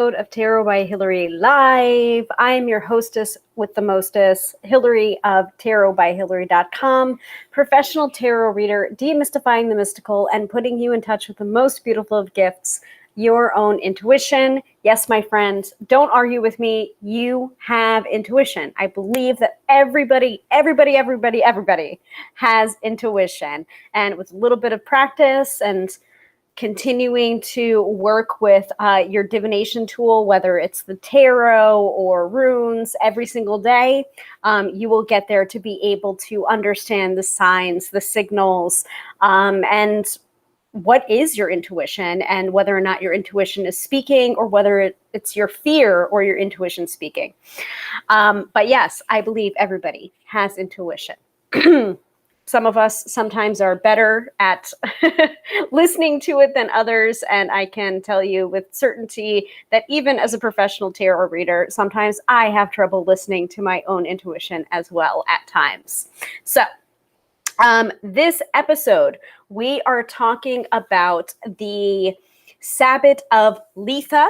Of Tarot by Hilary Live. I am your hostess with the mostest, Hilary of tarotbyhilary.com, professional tarot reader, demystifying the mystical and putting you in touch with the most beautiful of gifts, your own intuition. Yes, my friends, don't argue with me. You have intuition. I believe that everybody has intuition. And with a little bit of practice and continuing to work with your divination tool, whether it's the tarot or runes, every single day, you will get there to be able to understand the signs, the signals, and what is your intuition, and whether or not your intuition is speaking, or whether it's your fear or your intuition speaking. But yes, I believe everybody has intuition. Some of us sometimes are better at listening to it than others. And I can tell you with certainty that even as a professional tarot reader, sometimes I have trouble listening to my own intuition as well at times. So this episode, we are talking about the Sabbath of Litha,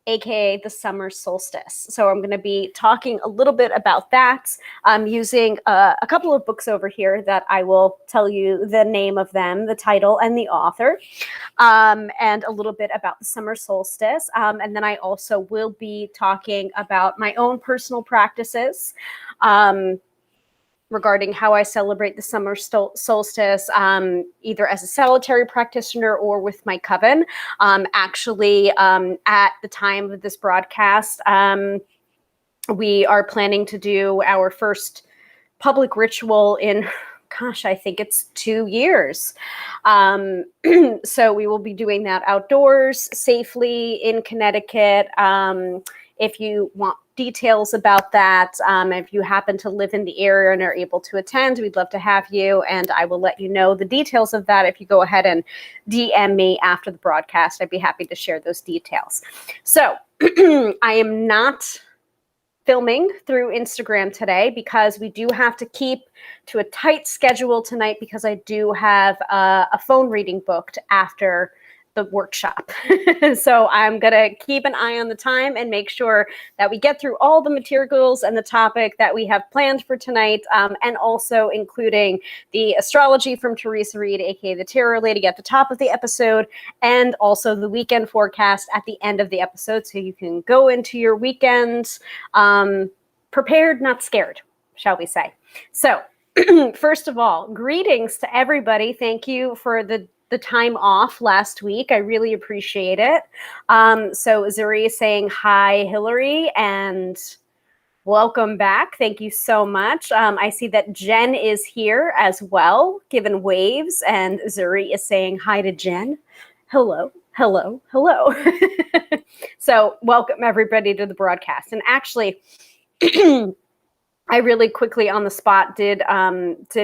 aka the summer solstice. So I'm going to be talking a little bit about that. I'm using a couple of books over here that I will tell you the name of them, the title, and the author, and a little bit about the summer solstice. And then I also will be talking about my own personal practices, regarding how I celebrate the summer solstice, either as a solitary practitioner or with my coven. Actually, at the time of this broadcast, we are planning to do our first public ritual in, gosh, I think it's 2 years. So we will be doing that outdoors, safely in Connecticut. If you want details about that, if you happen to live in the area and are able to attend, we'd love to have you, and I will let you know the details of that if you go ahead and DM me after the broadcast. I'd be happy to share those details. So I am not filming through Instagram today because we do have to keep to a tight schedule tonight, because I do have a phone reading booked after the workshop. So I'm going to keep an eye on the time and make sure that we get through all the materials and the topic that we have planned for tonight, and also including the astrology from Teresa Reed, aka the Tarot Lady, at the top of the episode, and also the weekend forecast at the end of the episode, so you can go into your weekend prepared, not scared, shall we say. So first of all, greetings to everybody. Thank you for the time off last week. I really appreciate it. So Zuri is saying hi, Hilary, and welcome back. Thank you so much. I see that Jen is here as well, giving waves, and Zuri is saying hi to Jen. Hello, hello, hello. So welcome everybody to the broadcast. And actually, I really quickly on the spot did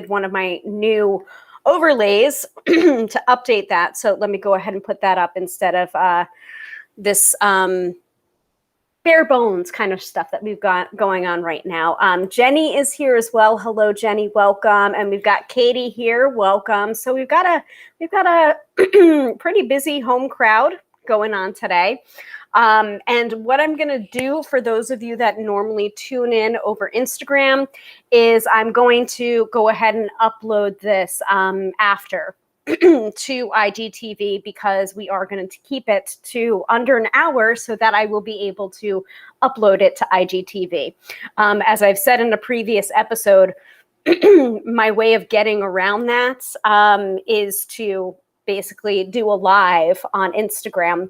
one of my new overlays to update that. So let me go ahead and put that up instead of this bare bones kind of stuff that we've got going on right now. Jenny is here as well. Hello, Jenny, welcome. And we've got Katie here, welcome. So we've got a pretty busy home crowd going on today. And what I'm going to do for those of you that normally tune in over Instagram is I'm going to go ahead and upload this after to IGTV, because we are going to keep it to under an hour so that I will be able to upload it to IGTV. As I've said in a previous episode, my way of getting around that is to basically do a live on Instagram,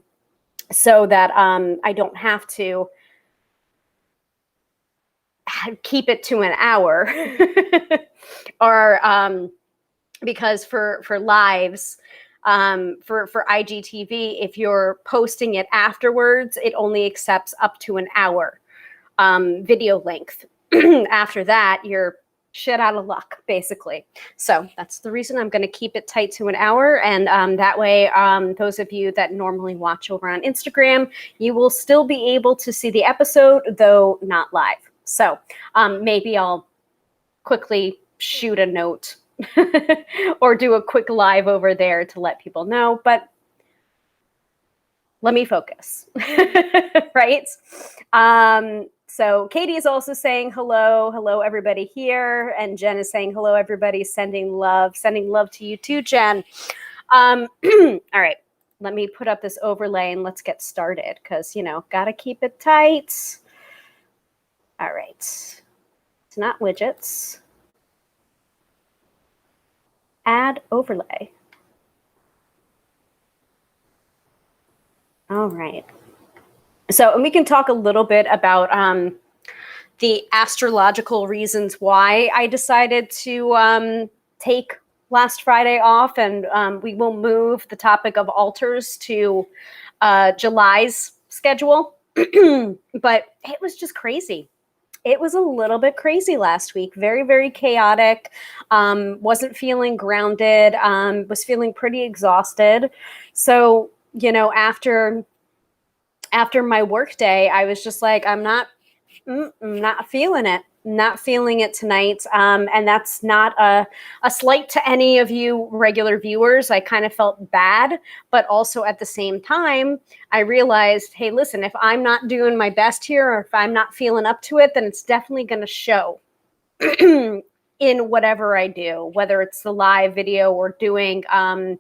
so that I don't have to keep it to an hour, or because for lives, for IGTV, if you're posting it afterwards, it only accepts up to an hour video length. After that, you're shit out of luck, basically. So that's the reason I'm going to keep it tight to an hour. And that way, those of you that normally watch over on Instagram, you will still be able to see the episode, though not live. So maybe I'll quickly shoot a note or do a quick live over there to let people know. But let me focus, right? So Katie is also saying hello everybody here, and Jen is saying hello everybody, sending love to you too, Jen. All right, let me put up this overlay and let's get started, because gotta keep it tight. All right, it's not widgets. Add overlay. All right. So, and we can talk a little bit about the astrological reasons why I decided to take last Friday off, and we will move the topic of altars to July's schedule. But it was just crazy. It was a little bit crazy last week. Very, very chaotic. Wasn't feeling grounded. Was feeling pretty exhausted. So, after my work day, I was just like, I'm not feeling it. Not feeling it tonight. And that's not a slight to any of you regular viewers. I kind of felt bad, but also at the same time, I realized, hey, listen, if I'm not doing my best here, or if I'm not feeling up to it, then it's definitely going to show in whatever I do, whether it's the live video or doing a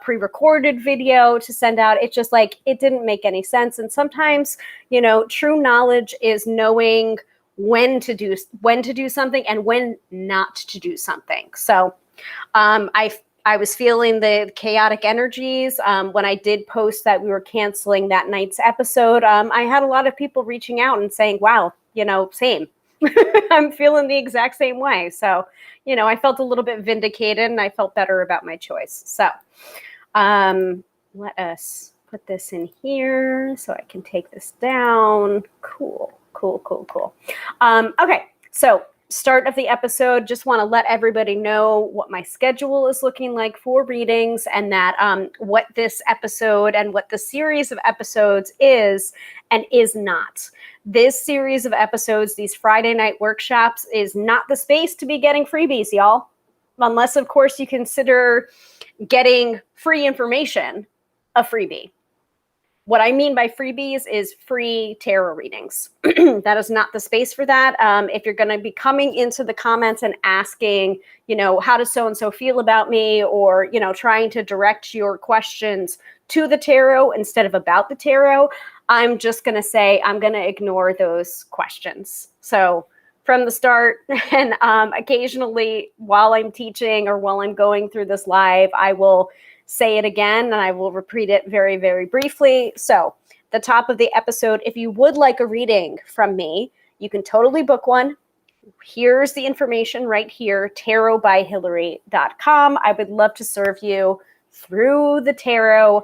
pre-recorded video to send out. It's just like, it didn't make any sense. And sometimes, true knowledge is knowing when to do something and when not to do something. So I was feeling the chaotic energies. When I did post that we were canceling that night's episode, I had a lot of people reaching out and saying, wow, same. I'm feeling the exact same way. So, I felt a little bit vindicated and I felt better about my choice. So let us put this in here so I can take this down. Cool. Okay, so start of the episode, just want to let everybody know what my schedule is looking like for readings, and that what this episode and what the series of episodes is and is not. This series of episodes, these Friday night workshops, is not the space to be getting freebies, y'all. Unless, of course, you consider getting free information a freebie. What I mean by freebies is free tarot readings. That is not the space for that. If you're going to be coming into the comments and asking, how does so-and-so feel about me, or, trying to direct your questions to the tarot instead of about the tarot, I'm just going to say I'm going to ignore those questions. So from the start, and occasionally while I'm teaching or while I'm going through this live, I will say it again, and I will repeat it very, very briefly. So the top of the episode, if you would like a reading from me, you can totally book one. Here's the information right here, tarotbyhilary.com. I would love to serve you through the tarot.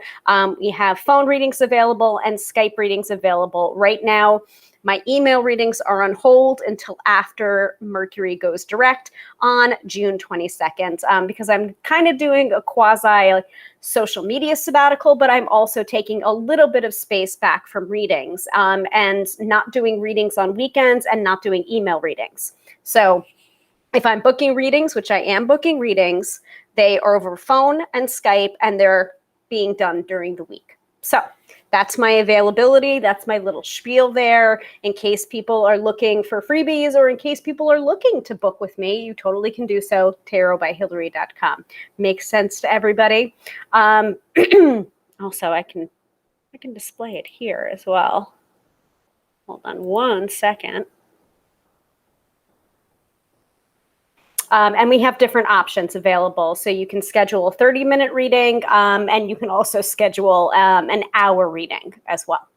We have phone readings available and Skype readings available. Right now, my email readings are on hold until after Mercury goes direct on June 22nd, because I'm kind of doing a quasi social media sabbatical, but I'm also taking a little bit of space back from readings, and not doing readings on weekends and not doing email readings. So if I'm booking readings, which I am booking readings, they are over phone and Skype, and they're being done during the week. So that's my availability. That's my little spiel there. In case people are looking for freebies, or in case people are looking to book with me, you totally can do so. tarotbyhilary.com. Makes sense to everybody. Also, I can display it here as well. Hold on one second. And we have different options available. So you can schedule a 30-minute reading, and you can also schedule an hour reading as well.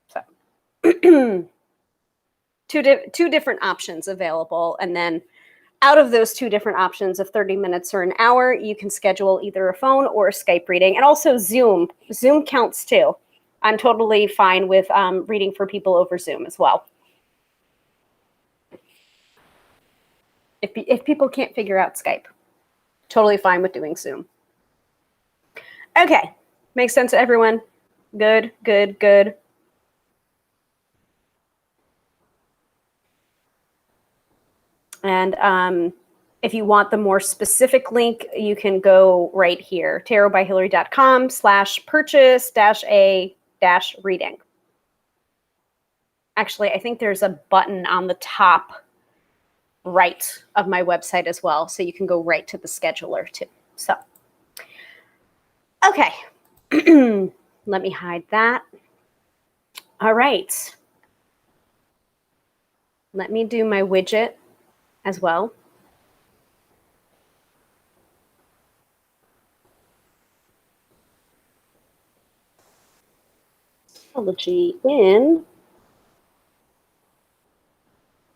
So two different options available. And then out of those two different options of 30 minutes or an hour, you can schedule either a phone or a Skype reading. And also Zoom. Zoom counts too. I'm totally fine with reading for people over Zoom as well. If people can't figure out Skype, totally fine with doing Zoom. Okay, makes sense to everyone? Good. And If you want the more specific link, you can go right here, tarotbyhilary.com/purchase-a-reading. Actually, I think there's a button on the top right of my website as well, so you can go right to the scheduler too. So, okay, let me hide that. All right, let me do my widget as well. Astrology in.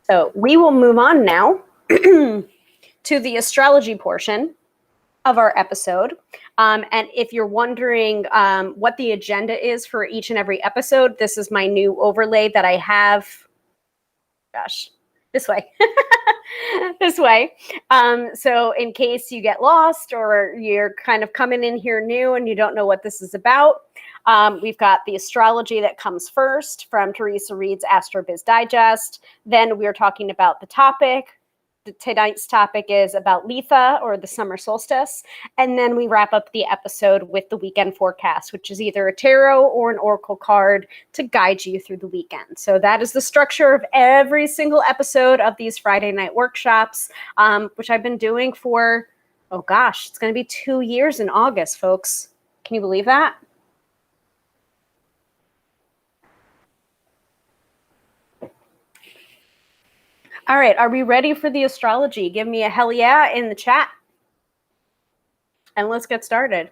So we will move on now to the astrology portion of our episode. And if you're wondering what the agenda is for each and every episode, this is my new overlay that I have. Gosh, this way. This way. So in case you get lost or you're kind of coming in here new and you don't know what this is about, we've got the astrology that comes first from Teresa Reed's Astro Biz Digest. Then we're talking about the topic. Tonight's topic is about Litha, or the summer solstice. And then we wrap up the episode with the weekend forecast, which is either a tarot or an oracle card to guide you through the weekend. So that is the structure of every single episode of these Friday night workshops, which I've been doing for, oh gosh, it's going to be 2 years in August, folks. Can you believe that? All right, are we ready for the astrology? Give me a hell yeah in the chat. And let's get started.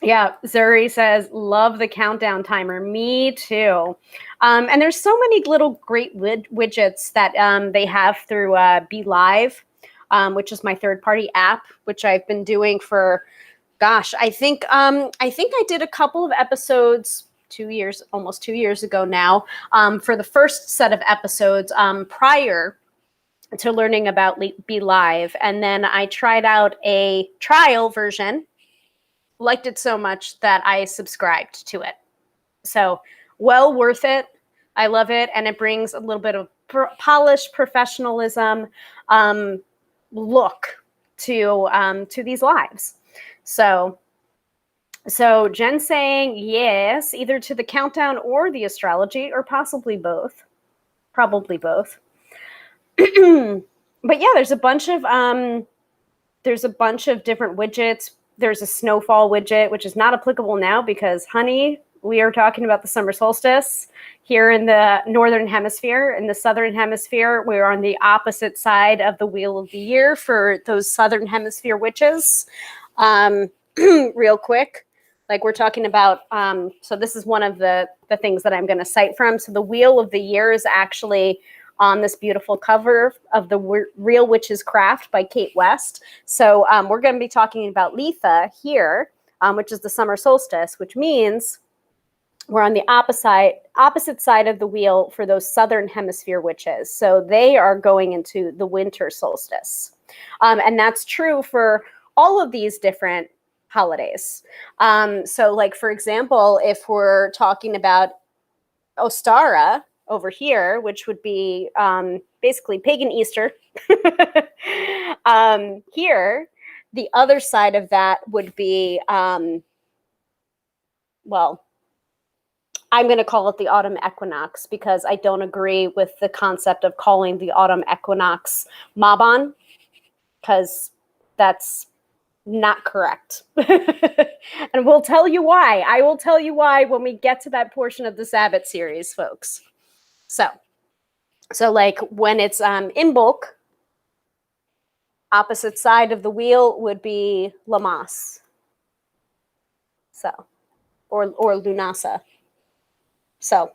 Yeah, Zuri says, love the countdown timer. Me too. And there's so many little great widgets that they have through Be Live, which is my third-party app, which I've been doing for, gosh, I think I did a couple of episodes 2 years, almost 2 years ago now, for the first set of episodes prior to learning about Be Live. And then I tried out a trial version, liked it so much that I subscribed to it. So well worth it. I love it. And it brings a little bit of polished professionalism look to these lives. So Jen saying yes, either to the countdown or the astrology, or possibly both. Probably both. But yeah, there's a bunch of different widgets. There's a snowfall widget, which is not applicable now because, honey, we are talking about the summer solstice here in the northern hemisphere. In the southern hemisphere, we're on the opposite side of the wheel of the year for those southern hemisphere witches. Real quick, like we're talking about, so this is one of the things that I'm going to cite from. So the wheel of the year is actually on this beautiful cover of the Real Witch's Craft by Kate West. So we're going to be talking about Litha here, which is the summer solstice, which means we're on the opposite side of the wheel for those southern hemisphere witches. So they are going into the winter solstice. And that's true for all of these different holidays. So like, for example, if we're talking about Ostara over here, which would be basically pagan Easter, here, the other side of that would be, well, I'm going to call it the autumn equinox because I don't agree with the concept of calling the autumn equinox Mabon, because that's not correct. And we'll tell you why. I will tell you why when we get to that portion of the Sabbath series, folks. So like when it's in bulk, opposite side of the wheel would be Lamas. So, or Lunasa. So,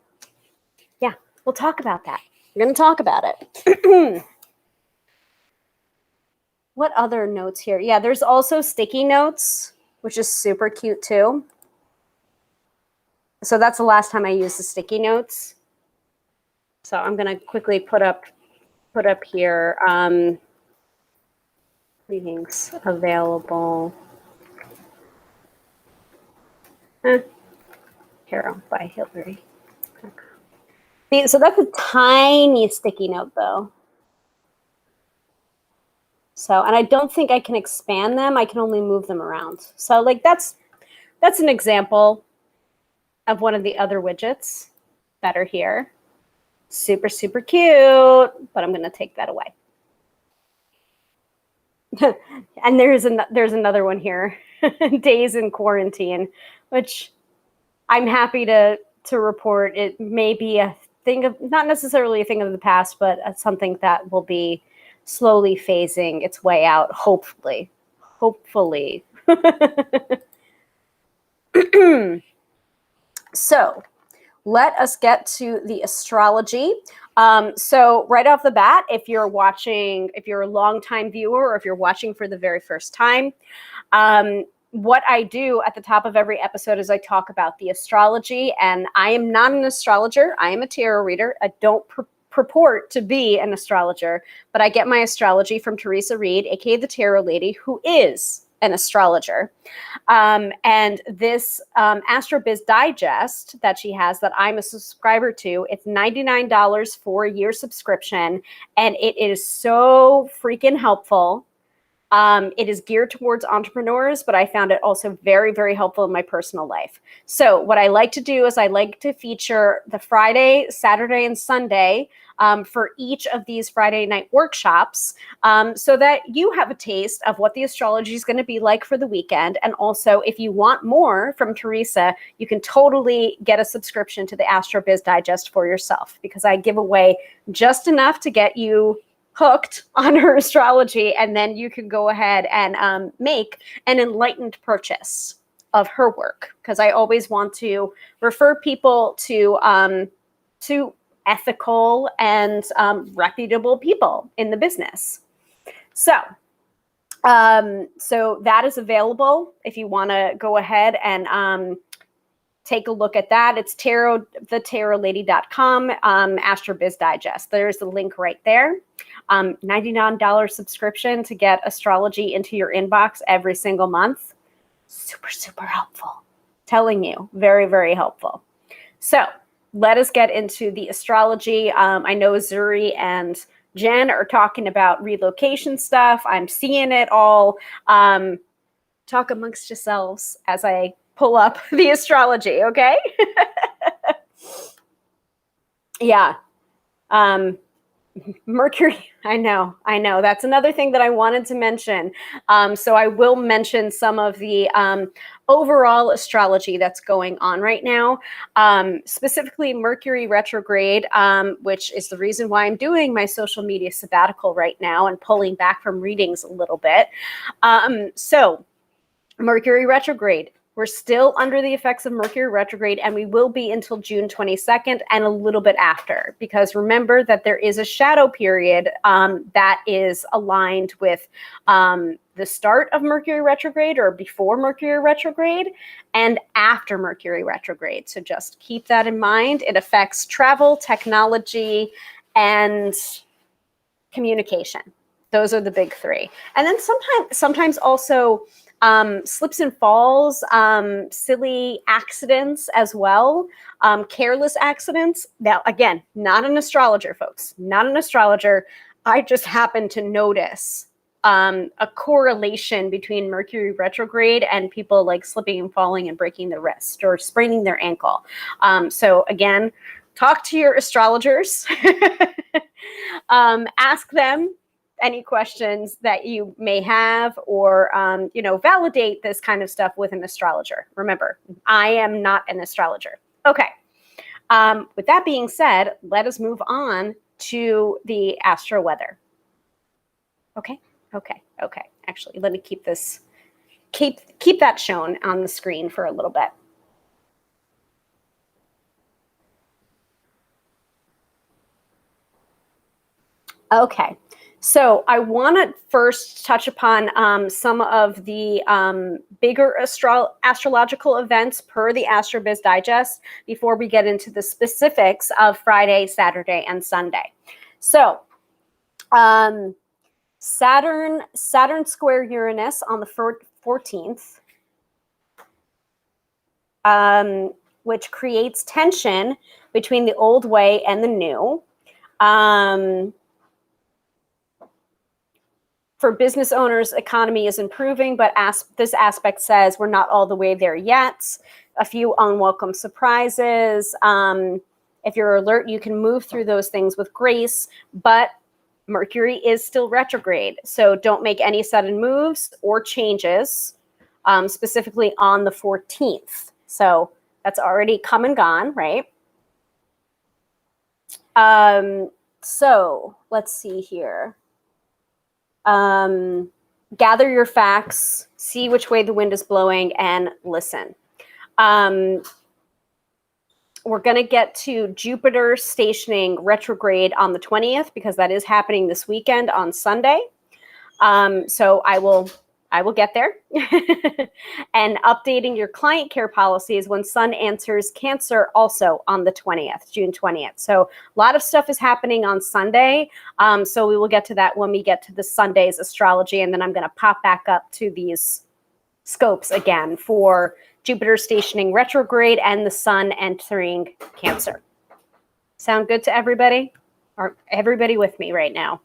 yeah, we'll talk about that. We're going to talk about it. What other notes here? Yeah, there's also sticky notes, which is super cute too. So that's the last time I used the sticky notes. So I'm going to quickly put up here readings available. Tarot by Hilary. So that's a tiny sticky note though. So, and I don't think I can expand them. I can only move them around. So like that's an example of one of the other widgets that are here. Super, super cute, but I'm going to take that away. And there's another one here, days in quarantine, which I'm happy to report it may be a thing of, not necessarily a thing of the past, but something that will be slowly phasing its way out, hopefully. So let us get to the astrology. So right off the bat, if you're a longtime viewer, or if you're watching for the very first time, what I do at the top of every episode is I talk about the astrology, and I am not an astrologer. I am a tarot reader. I don't purport to be an astrologer, but I get my astrology from Teresa Reed, aka the Tarot Lady, who is an astrologer. And this AstroBiz Digest that she has, that I'm a subscriber to, it's $99 for a year subscription, and it is so freaking helpful. It is geared towards entrepreneurs, but I found it also very, very helpful in my personal life. So what I like to do is I like to feature the Friday, Saturday, and Sunday for each of these Friday night workshops, so that you have a taste of what the astrology is going to be like for the weekend. And also, if you want more from Teresa, you can totally get a subscription to the AstroBiz Digest for yourself, because I give away just enough to get you hooked on her astrology, and then you can go ahead and make an enlightened purchase of her work, because I always want to refer people to ethical and reputable people in the business. So that is available if you want to go ahead and take a look at that. It's thetarolady.com, AstroBiz Digest. There's the link right there. $99 subscription to get astrology into your inbox every single month. Super, super helpful. Telling you, very, very helpful. So let us get into the astrology. I know Zuri and Jen are talking about relocation stuff. I'm seeing it all. Talk amongst yourselves as I pull up the astrology, okay? Yeah. Mercury, I know. That's another thing that I wanted to mention. So I will mention some of the overall astrology that's going on right now, specifically Mercury retrograde, which is the reason why I'm doing my social media sabbatical right now and pulling back from readings a little bit. So Mercury retrograde. We're still under the effects of Mercury retrograde, and we will be until June 22nd and a little bit after, because remember that there is a shadow period that is aligned with the start of Mercury retrograde, or before Mercury retrograde, and after Mercury retrograde. So just keep that in mind. It affects travel, technology, and communication. Those are the big three. And then sometimes also slips and falls, silly accidents as well, careless accidents. Now, again, not an astrologer, folks, not an astrologer. I just happen to notice a correlation between Mercury retrograde and people like slipping and falling and breaking their wrist or spraining their ankle. So again, talk to your astrologers, ask them any questions that you may have, or, validate this kind of stuff with an astrologer. Remember, I am not an astrologer. Okay. With that being said, let us move on to the astro-weather. Okay. Actually, let me keep that shown on the screen for a little bit. Okay. So I want to first touch upon some of the bigger astrological events per the AstroBiz Digest before we get into the specifics of Friday, Saturday, and Sunday. So Saturn square Uranus on the 14th, which creates tension between the old way and the new. For business owners, economy is improving, but this aspect says we're not all the way there yet. A few unwelcome surprises. If you're alert, you can move through those things with grace, but Mercury is still retrograde. So don't make any sudden moves or changes, specifically on the 14th. So that's already come and gone, right? So let's see here. Gather your facts, see which way the wind is blowing, and listen. We're going to get to Jupiter stationing retrograde on the 20th because that is happening this weekend on Sunday. So I will get there. And updating your client care policies when Sun enters Cancer also on the 20th, June 20th. So a lot of stuff is happening on Sunday. So we will get to that when we get to the Sunday's astrology. And then I'm going to pop back up to these scopes again for Jupiter stationing retrograde and the Sun entering Cancer. Sound good to everybody? Are everybody with me right now?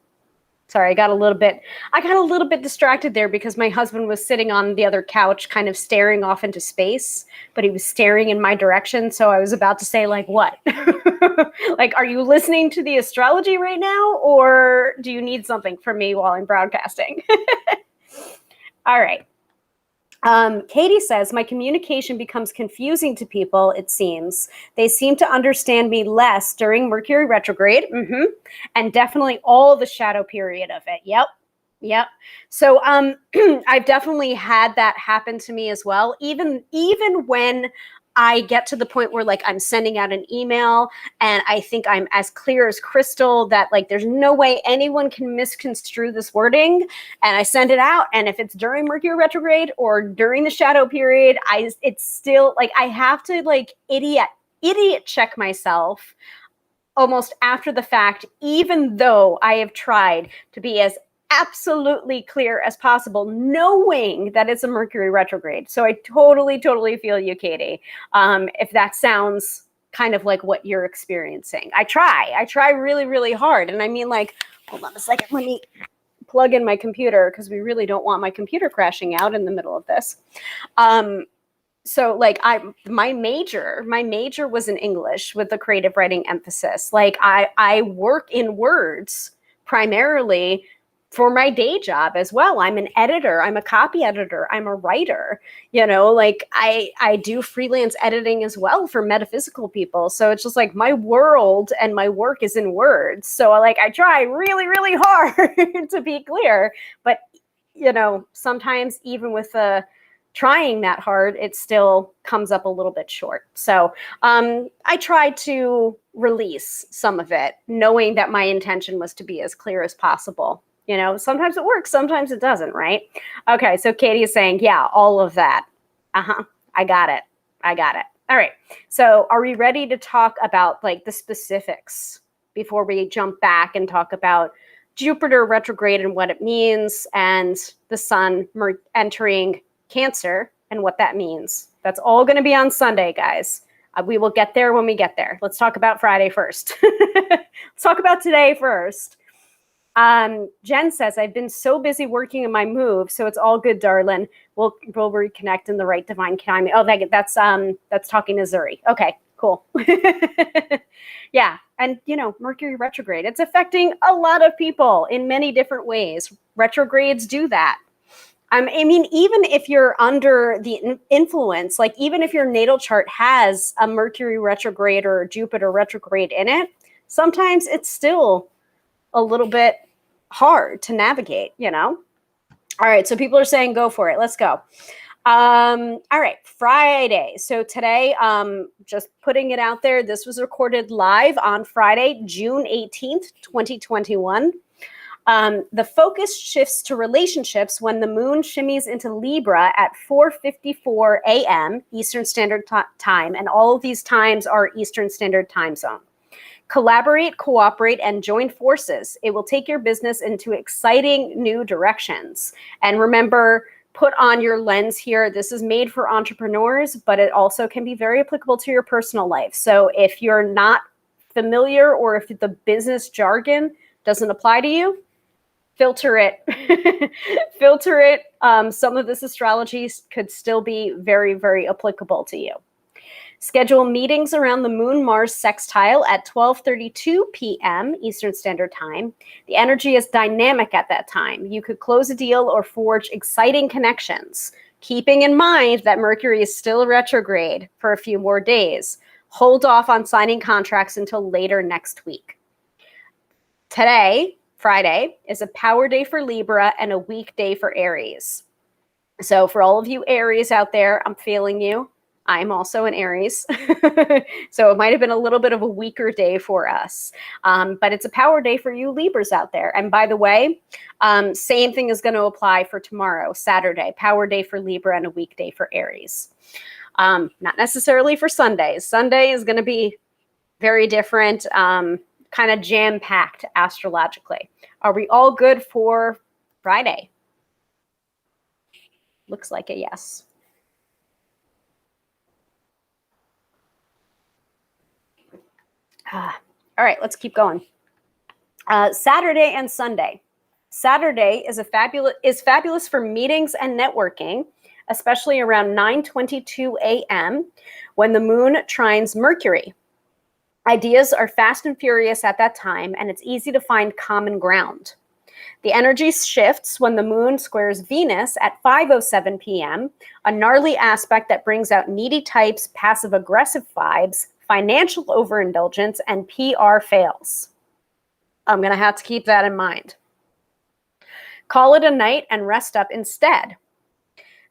Sorry, I got a little bit distracted there because my husband was sitting on the other couch kind of staring off into space, but he was staring in my direction. So I was about to say, like, what? Like, are you listening to the astrology right now, or do you need something from me while I'm broadcasting? All right. Katie says, my communication becomes confusing to people, it seems. They seem to understand me less during Mercury retrograde, and definitely all the shadow period of it. Yep. So I've definitely had that happen to me as well. Even when I get to the point where like I'm sending out an email and I think I'm as clear as crystal that like there's no way anyone can misconstrue this wording, and I send it out, and if it's during Mercury retrograde or during the shadow period, it's still like I have to like idiot check myself almost after the fact, even though I have tried to be as absolutely clear as possible, knowing that it's a Mercury retrograde. So I totally feel you, Katie. If that sounds kind of like what you're experiencing, I try really hard. And I mean, like, hold on a second, let me plug in my computer because we really don't want my computer crashing out in the middle of this. So like my major was in English with a creative writing emphasis. Like I work in words primarily for my day job as well. I'm an editor. I'm a copy editor. I'm a writer. Like I do freelance editing as well for metaphysical people. So it's just like my world and my work is in words. So like I try really hard to be clear, but sometimes even with trying that hard, it still comes up a little bit short. So I try to release some of it, knowing that my intention was to be as clear as possible. Sometimes it works, sometimes it doesn't, right? Okay, so Katie is saying, yeah, all of that. I got it. All right, so are we ready to talk about like the specifics before we jump back and talk about Jupiter retrograde and what it means, and the Sun entering Cancer and what that means? That's all going to be on Sunday, guys. We will get there when we get there. Let's talk about Friday first. Let's talk about today first. Jen says, I've been so busy working on my move, so it's all good, darling. We'll reconnect in the right divine timing. Oh, that's talking to Zuri. Okay, cool. Yeah, and Mercury retrograde, it's affecting a lot of people in many different ways. Retrogrades do that. I mean, even if you're under the influence, like even if your natal chart has a Mercury retrograde or a Jupiter retrograde in it, sometimes it's still a little bit hard to navigate, All right, so people are saying go for it. Let's go. All right, Friday. So today, just putting it out there, this was recorded live on Friday, June 18th, 2021. The focus shifts to relationships when the moon shimmies into Libra at 4:54 a.m. Eastern Standard Time, and all of these times are Eastern Standard Time zone. Collaborate, cooperate, and join forces. It will take your business into exciting new directions. And remember, put on your lens here. This is made for entrepreneurs, but it also can be very applicable to your personal life. So if you're not familiar or if the business jargon doesn't apply to you, filter it. Filter it. Some of this astrology could still be very, very applicable to you. Schedule meetings around the Moon-Mars sextile at 12:32 p.m. Eastern Standard Time. The energy is dynamic at that time. You could close a deal or forge exciting connections, keeping in mind that Mercury is still retrograde for a few more days. Hold off on signing contracts until later next week. Today, Friday, is a power day for Libra and a weak day for Aries. So for all of you Aries out there, I'm feeling you. I'm also an Aries. So it might have been a little bit of a weaker day for us. But it's a power day for you Libras out there. And by the way, same thing is going to apply for tomorrow, Saturday. Power day for Libra and a weak day for Aries. Not necessarily for Sundays. Sunday is going to be very different, kind of jam-packed astrologically. Are we all good for Friday? Looks like a yes. All right, let's keep going. Saturday and Sunday. Saturday is fabulous for meetings and networking, especially around 9:22 a.m. when the moon trines Mercury. Ideas are fast and furious at that time, and it's easy to find common ground. The energy shifts when the moon squares Venus at 5:07 p.m., a gnarly aspect that brings out needy types, passive-aggressive vibes, financial overindulgence, and PR fails. I'm going to have to keep that in mind. Call it a night and rest up instead.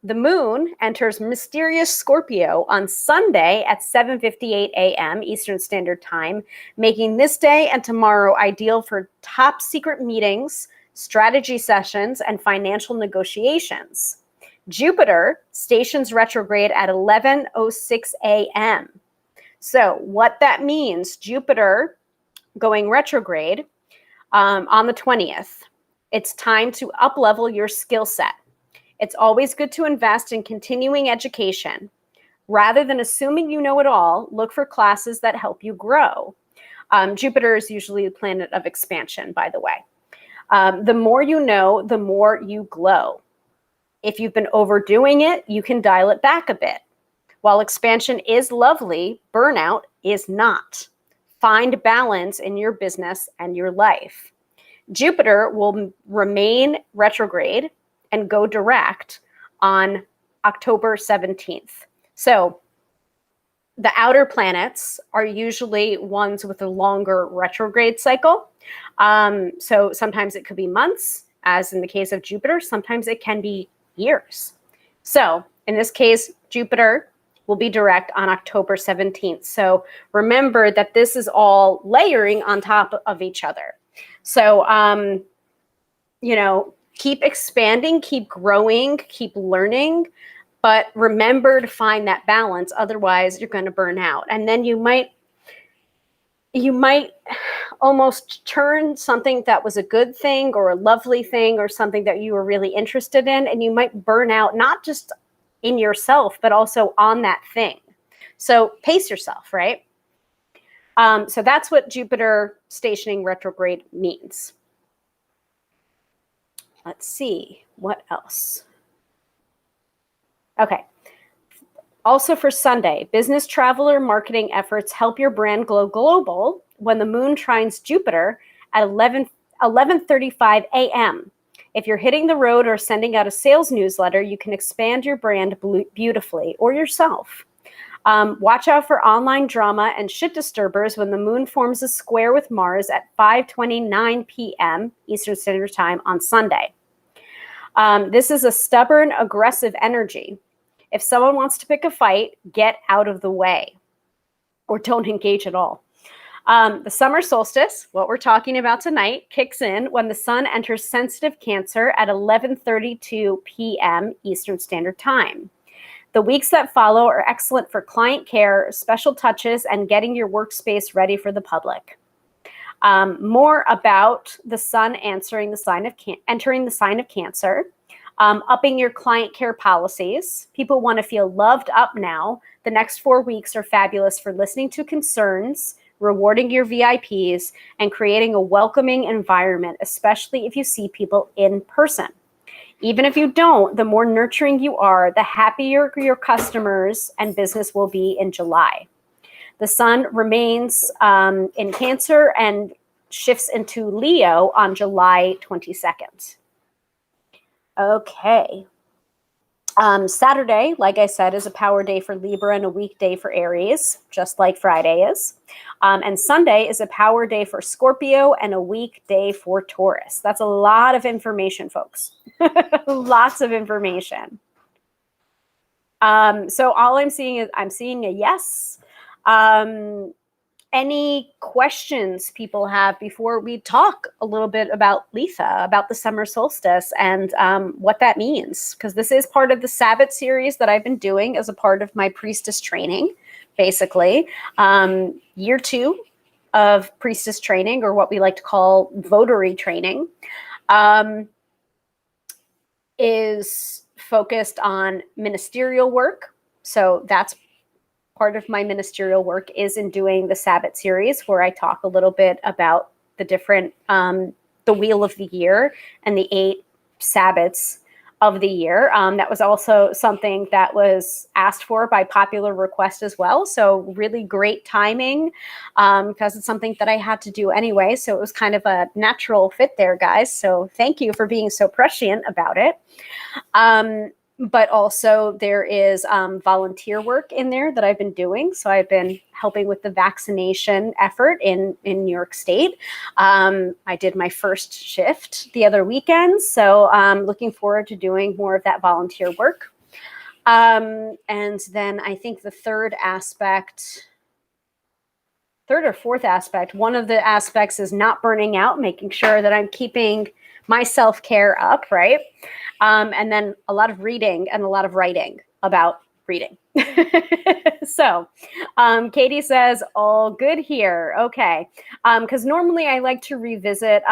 The moon enters mysterious Scorpio on Sunday at 7:58 a.m. Eastern Standard Time, making this day and tomorrow ideal for top secret meetings, strategy sessions, and financial negotiations. Jupiter stations retrograde at 11:06 a.m. So what that means, Jupiter going retrograde on the 20th, it's time to up-level your skill set. It's always good to invest in continuing education. Rather than assuming you know it all, look for classes that help you grow. Jupiter is usually the planet of expansion, by the way. The more you know, the more you glow. If you've been overdoing it, you can dial it back a bit. While expansion is lovely, burnout is not. Find balance in your business and your life. Jupiter will remain retrograde and go direct on October 17th. So the outer planets are usually ones with a longer retrograde cycle. So sometimes it could be months, as in the case of Jupiter. Sometimes it can be years. So in this case, Jupiter will be direct on October 17th. So remember that this is all layering on top of each other. So, keep expanding, keep growing, keep learning, but remember to find that balance. Otherwise, you're going to burn out. And then you might almost turn something that was a good thing or a lovely thing or something that you were really interested in, and you might burn out, not just in yourself, but also on that thing. So pace yourself, right? So that's what Jupiter stationing retrograde means. Let's see, what else? Okay. Also for Sunday, business traveler marketing efforts help your brand glow global when the moon trines Jupiter at 11:35 a.m. If you're hitting the road or sending out a sales newsletter, you can expand your brand beautifully, or yourself. Watch out for online drama and shit disturbers when the moon forms a square with Mars at 5:29 p.m. Eastern Standard Time on Sunday. This is a stubborn, aggressive energy. If someone wants to pick a fight, get out of the way or don't engage at all. The summer solstice, what we're talking about tonight, kicks in when the sun enters sensitive Cancer at 11:32 p.m. Eastern Standard Time. The weeks that follow are excellent for client care, special touches, and getting your workspace ready for the public. More about the sun entering the sign of Cancer, upping your client care policies. People want to feel loved up now. The next 4 weeks are fabulous for listening to concerns, rewarding your VIPs, and creating a welcoming environment, especially if you see people in person. Even if you don't, the more nurturing you are, the happier your customers and business will be in July. The sun remains in Cancer and shifts into Leo on July 22nd. Okay. Saturday, like I said, is a power day for Libra and a weekday for Aries, just like Friday is. And Sunday is a power day for Scorpio and a weekday for Taurus. That's a lot of information, folks. Lots of information. So all I'm seeing is I'm seeing a yes. Any questions people have before we talk a little bit about Litha, about the summer solstice and what that means? Because this is part of the Sabbath series that I've been doing as a part of my priestess training, basically. Year 2 of priestess training, or what we like to call votary training, is focused on ministerial work. So that's part of my ministerial work is in doing the Sabbath series, where I talk a little bit about the different, the wheel of the year and the 8 Sabbaths of the year. That was also something that was asked for by popular request as well. So really great timing, because it's something that I had to do anyway. So it was kind of a natural fit there, guys. So thank you for being so prescient about it. But also there is volunteer work in there that I've been doing. So I've been helping with the vaccination effort in New York State. I did my first shift the other weekend. So I'm looking forward to doing more of that volunteer work. And then I think the third or fourth aspect, one of the aspects is not burning out, making sure that I'm keeping my self-care up, right? And then a lot of reading and a lot of writing about reading. So Katie says, all good here. Okay. Because normally I like to revisit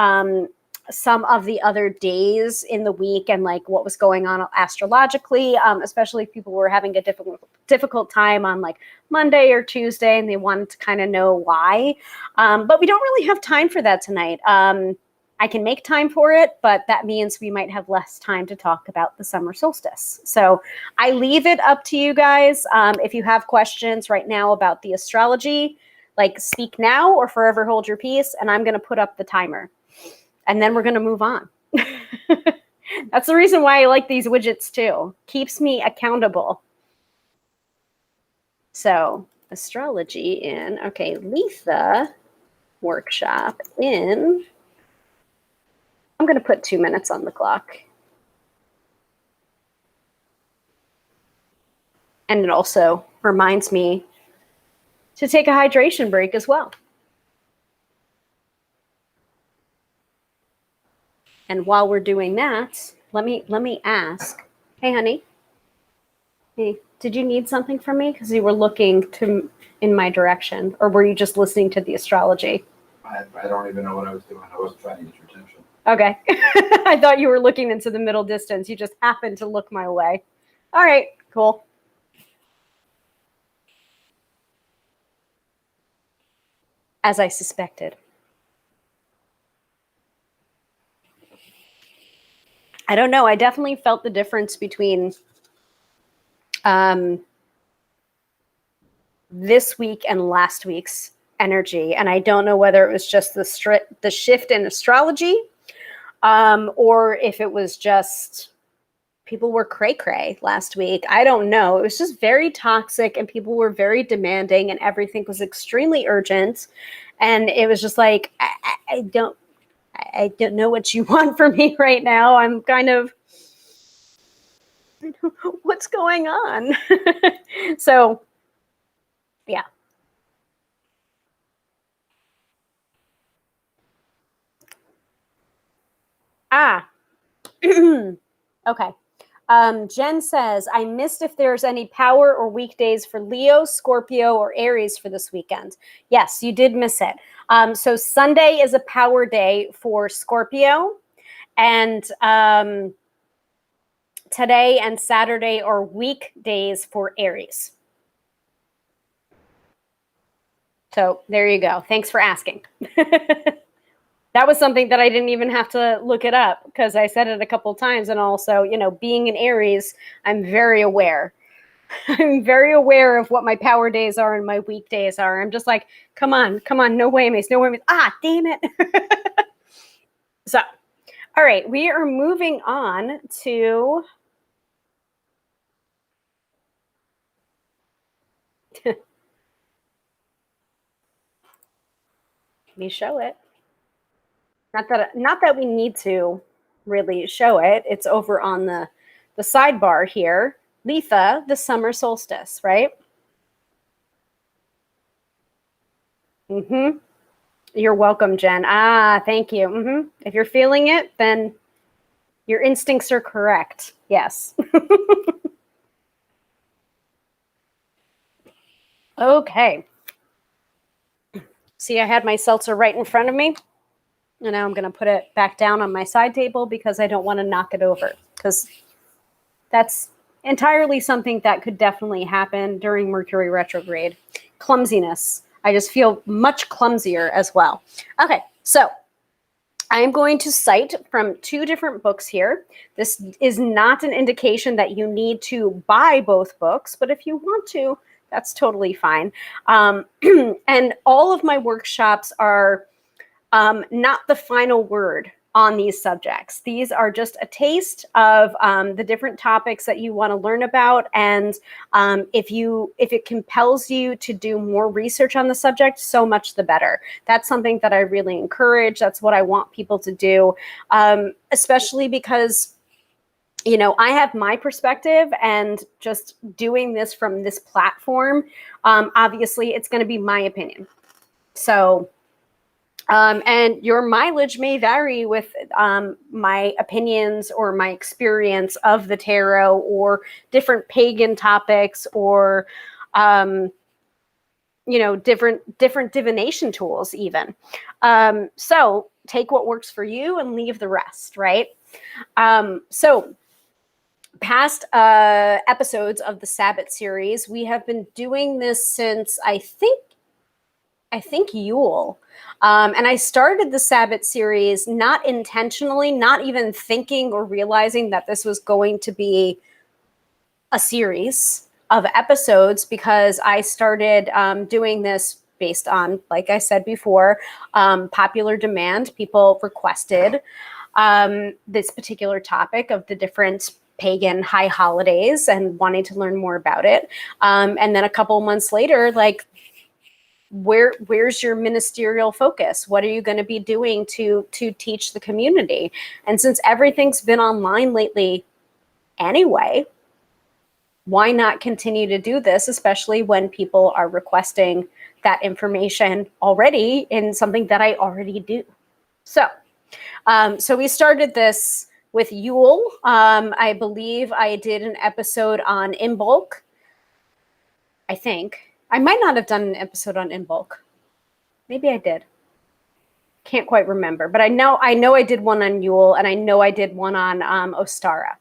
some of the other days in the week and like what was going on astrologically, especially if people were having a difficult time on like Monday or Tuesday and they wanted to kind of know why. But we don't really have time for that tonight. I can make time for it, but that means we might have less time to talk about the summer solstice. So I leave it up to you guys. If you have questions right now about the astrology, like speak now or forever hold your peace, and I'm going to put up the timer. And then we're going to move on. That's the reason why I like these widgets too. Keeps me accountable. So astrology in, okay, Litha Workshop in, I'm going to put 2 minutes on the clock. And it also reminds me to take a hydration break as well. And while we're doing that, let me ask, hey, honey, hey, did you need something from me? Because you were looking in my direction, or were you just listening to the astrology? I don't even know what I was doing. I wasn't trying to get your attention. Okay. I thought you were looking into the middle distance. You just happened to look my way. All right, cool. As I suspected. I don't know. I definitely felt the difference between this week and last week's energy. And I don't know whether it was just the shift in astrology, or if it was just people were cray-cray last week. I don't know. It was just very toxic and people were very demanding and everything was extremely urgent. And it was just like, I don't know what you want from me right now. I'm kind of, what's going on? So, yeah. Okay. Jen says, I missed if there's any power or weekdays for Leo, Scorpio, or Aries for this weekend. Yes, you did miss it. So Sunday is a power day for Scorpio, and today and Saturday are weekdays for Aries. So there you go. Thanks for asking. That was something that I didn't even have to look it up because I said it a couple of times. And also, you know, being an Aries, I'm very aware. I'm very aware of what my power days are and my weekdays are. I'm just like, come on, no way, Mace, no way, Mace. Ah, damn it. So, all right, we are moving on to let me show it. Not that we need to really show it. It's over on the sidebar here. Litha, the summer solstice, right? Mm-hmm. You're welcome, Jen. Ah, thank you. Mm-hmm. If you're feeling it, then your instincts are correct. Yes. Okay. See, I had my seltzer right in front of me. And now I'm going to put it back down on my side table because I don't want to knock it over. Because that's entirely something that could definitely happen during Mercury retrograde. Clumsiness. I just feel much clumsier as well. Okay, so I'm going to cite from 2 different books here. This is not an indication that you need to buy both books, but if you want to, that's totally fine. And all of my workshops are not the final word on these subjects. These are just a taste of the different topics that you want to learn about. And if it compels you to do more research on the subject, so much the better. That's something that I really encourage. That's what I want people to do, especially because, you know, I have my perspective, and just doing this from this platform, obviously it's going to be my opinion. So, and your mileage may vary with my opinions or my experience of the tarot or different pagan topics or, you know, different divination tools even. So take what works for you and leave the rest, right? So past episodes of the Sabbath series, we have been doing this since I think Yule. And I started the Sabbath series not intentionally, not even thinking or realizing that this was going to be a series of episodes, because I started doing this based on, like I said before, popular demand. People requested this particular topic of the different pagan high holidays and wanting to learn more about it. And then a couple months later, like, where's your ministerial focus? What are you going to be doing to teach the community? And since everything's been online lately anyway, why not continue to do this, especially when people are requesting that information already in something that I already do? So, so we started this with Yule. I believe I did an episode on Imbolc. I think I might not have done an episode on Imbolc. Maybe I did. Can't quite remember, but I know I did one on Yule, and I know I did one on Ostara.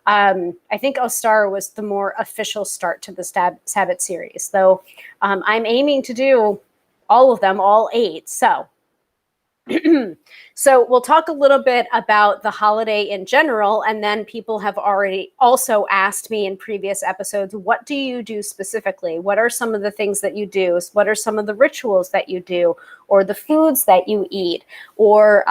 I think Ostara was the more official start to the Sabbath series, though I'm aiming to do all of them, all 8. So, so we'll talk a little bit about the holiday in general, and then people have already also asked me in previous episodes, what do you do specifically? What are some of the things that you do? What are some of the rituals that you do, or the foods that you eat, or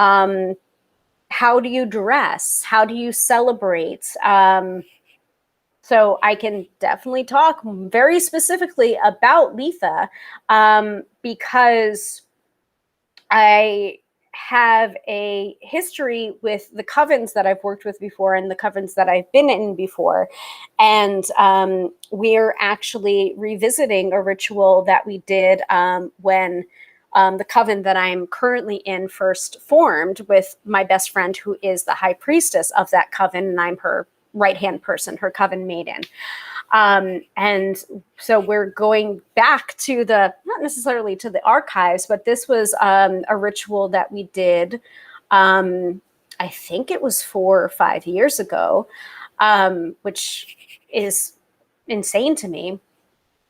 how do you dress? How do you celebrate? So I can definitely talk very specifically about Litha, because I have a history with the covens that I've worked with before and the covens that I've been in before. And we're actually revisiting a ritual that we did when the coven that I'm currently in first formed, with my best friend, who is the high priestess of that coven, and I'm her right-hand person, her coven maiden. And so we're going back to not necessarily to the archives, but this was a ritual that we did, I think it was 4 or 5 years ago, which is insane to me.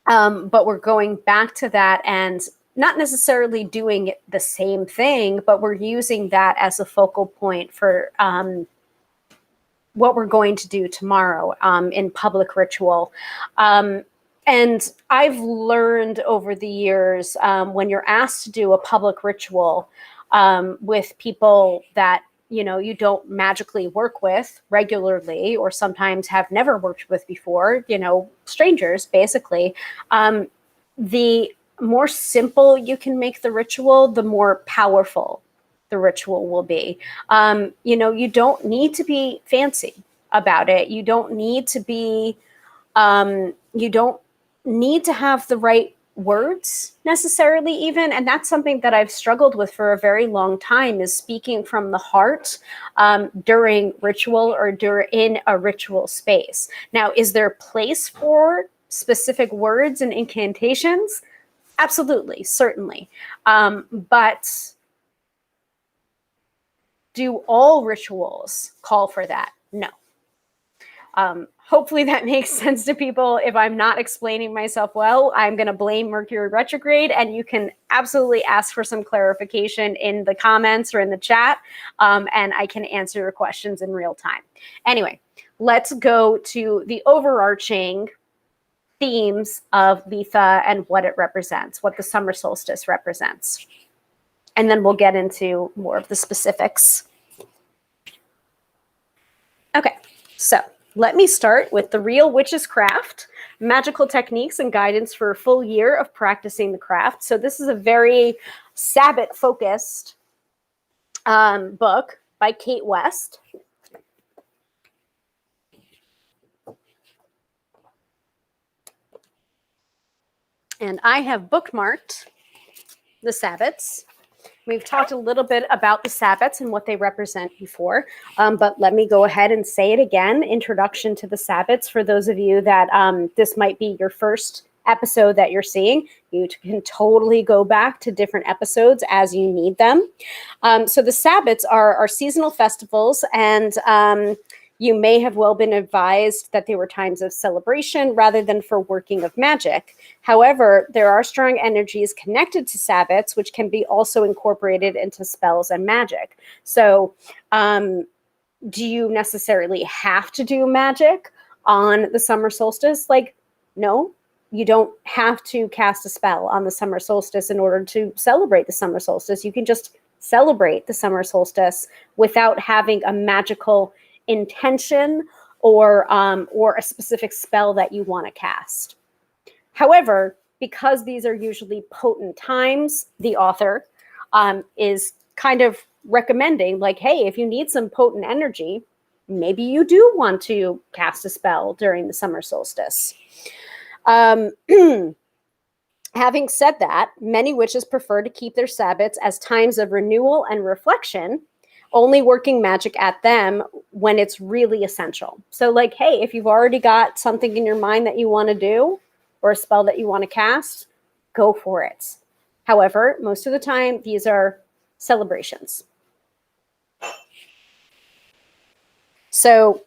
But we're going back to that, and not necessarily doing the same thing, but we're using that as a focal point for what we're going to do tomorrow in public ritual. And I've learned over the years when you're asked to do a public ritual with people that you don't magically work with regularly, or sometimes have never worked with before, strangers, basically, the more simple you can make the ritual, the more powerful the ritual will be. You don't need to be fancy about it. You don't need to be, you don't need to have the right words necessarily even. And that's something that I've struggled with for a very long time, is speaking from the heart during ritual or in a ritual space. Now, is there a place for specific words and incantations? Absolutely, certainly. But do all rituals call for that? No. Hopefully that makes sense to people. If I'm not explaining myself well, I'm going to blame Mercury retrograde, and you can absolutely ask for some clarification in the comments or in the chat, and I can answer your questions in real time. Anyway, let's go to the overarching themes of Litha and what it represents, what the summer solstice represents. And then we'll get into more of the specifics. Okay, so let me start with the real witch's craft, magical techniques and guidance for a full year of practicing the craft. So this is a very Sabbath-focused book by Kate West. And I have bookmarked the Sabbats. We've talked a little bit about the Sabbats and what they represent before, but let me go ahead and say it again. Introduction to the Sabbats. For those of you that this might be your first episode that you're seeing, you can totally go back to different episodes as you need them. So the Sabbats are seasonal festivals, and you may have well been advised that they were times of celebration rather than for working of magic. However, there are strong energies connected to Sabbats, which can be also incorporated into spells and magic. So do you necessarily have to do magic on the summer solstice? No, you don't have to cast a spell on the summer solstice in order to celebrate the summer solstice. You can just celebrate the summer solstice without having a magical intention or a specific spell that you want to cast. However, because these are usually potent times, the author is kind of recommending, hey, if you need some potent energy, maybe you do want to cast a spell during the summer solstice. Having said that, many witches prefer to keep their Sabbats as times of renewal and reflection, only working magic at them when it's really essential. So hey, if you've already got something in your mind that you want to do, or a spell that you want to cast, go for it. However, most of the time, these are celebrations. So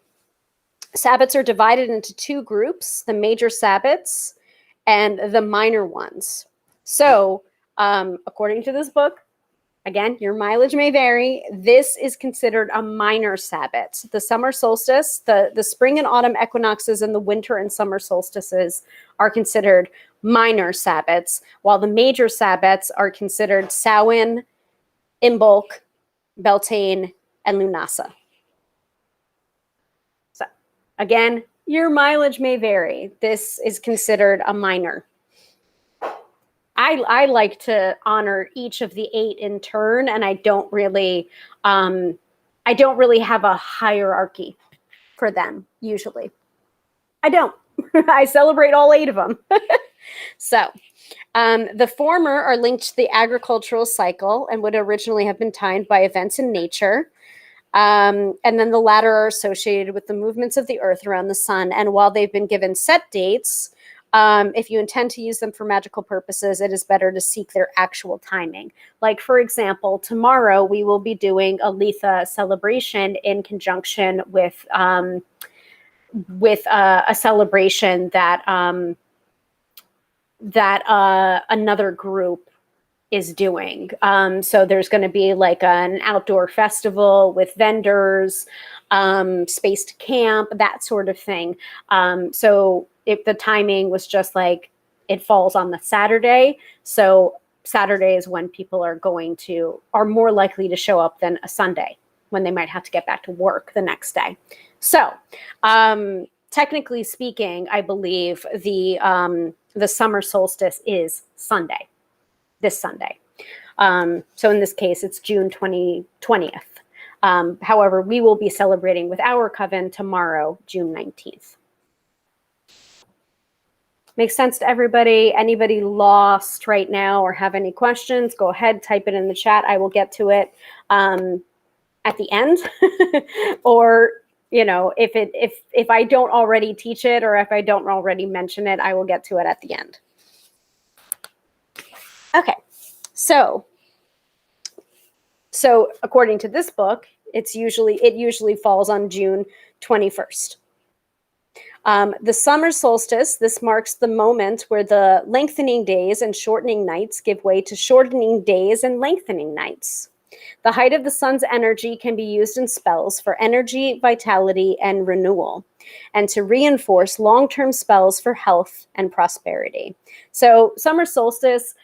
Sabbats are divided into two groups, the major Sabbats and the minor ones. So according to this book, again, your mileage may vary, this is considered a minor Sabbat. The summer solstice, the spring and autumn equinoxes, and the winter and summer solstices are considered minor Sabbats, while the major Sabbats are considered Samhain, Imbolc, Beltane, and Lunasa. So again, your mileage may vary. This is considered a minor. I like to honor each of the 8 in turn, and I don't really have a hierarchy for them usually. I don't. I celebrate all 8 of them. So the former are linked to the agricultural cycle and would originally have been timed by events in nature. And then the latter are associated with the movements of the earth around the sun. And while they've been given set dates, if you intend to use them for magical purposes, it is better to seek their actual timing. For example, tomorrow we will be doing a Litha celebration in conjunction with a celebration that another group is doing. So there's going to be like an outdoor festival with vendors, space to camp, that sort of thing. So if the timing was just like it falls on the Saturday, so Saturday is when people are more likely to show up than a Sunday, when they might have to get back to work the next day. So technically speaking, I believe the summer solstice is Sunday. This Sunday. So in this case, it's June 20th. However, we will be celebrating with our coven tomorrow, June 19th. Makes sense to everybody? Anybody lost right now or have any questions? Go ahead, type it in the chat. I will get to it at the end. Or, you know, if I don't already teach it, or if I don't already mention it, I will get to it at the end. Okay. So according to this book, it usually falls on June 21st. The summer solstice, this marks the moment where the lengthening days and shortening nights give way to shortening days and lengthening nights. The height of the sun's energy can be used in spells for energy, vitality, and renewal, and to reinforce long-term spells for health and prosperity. So summer solstice,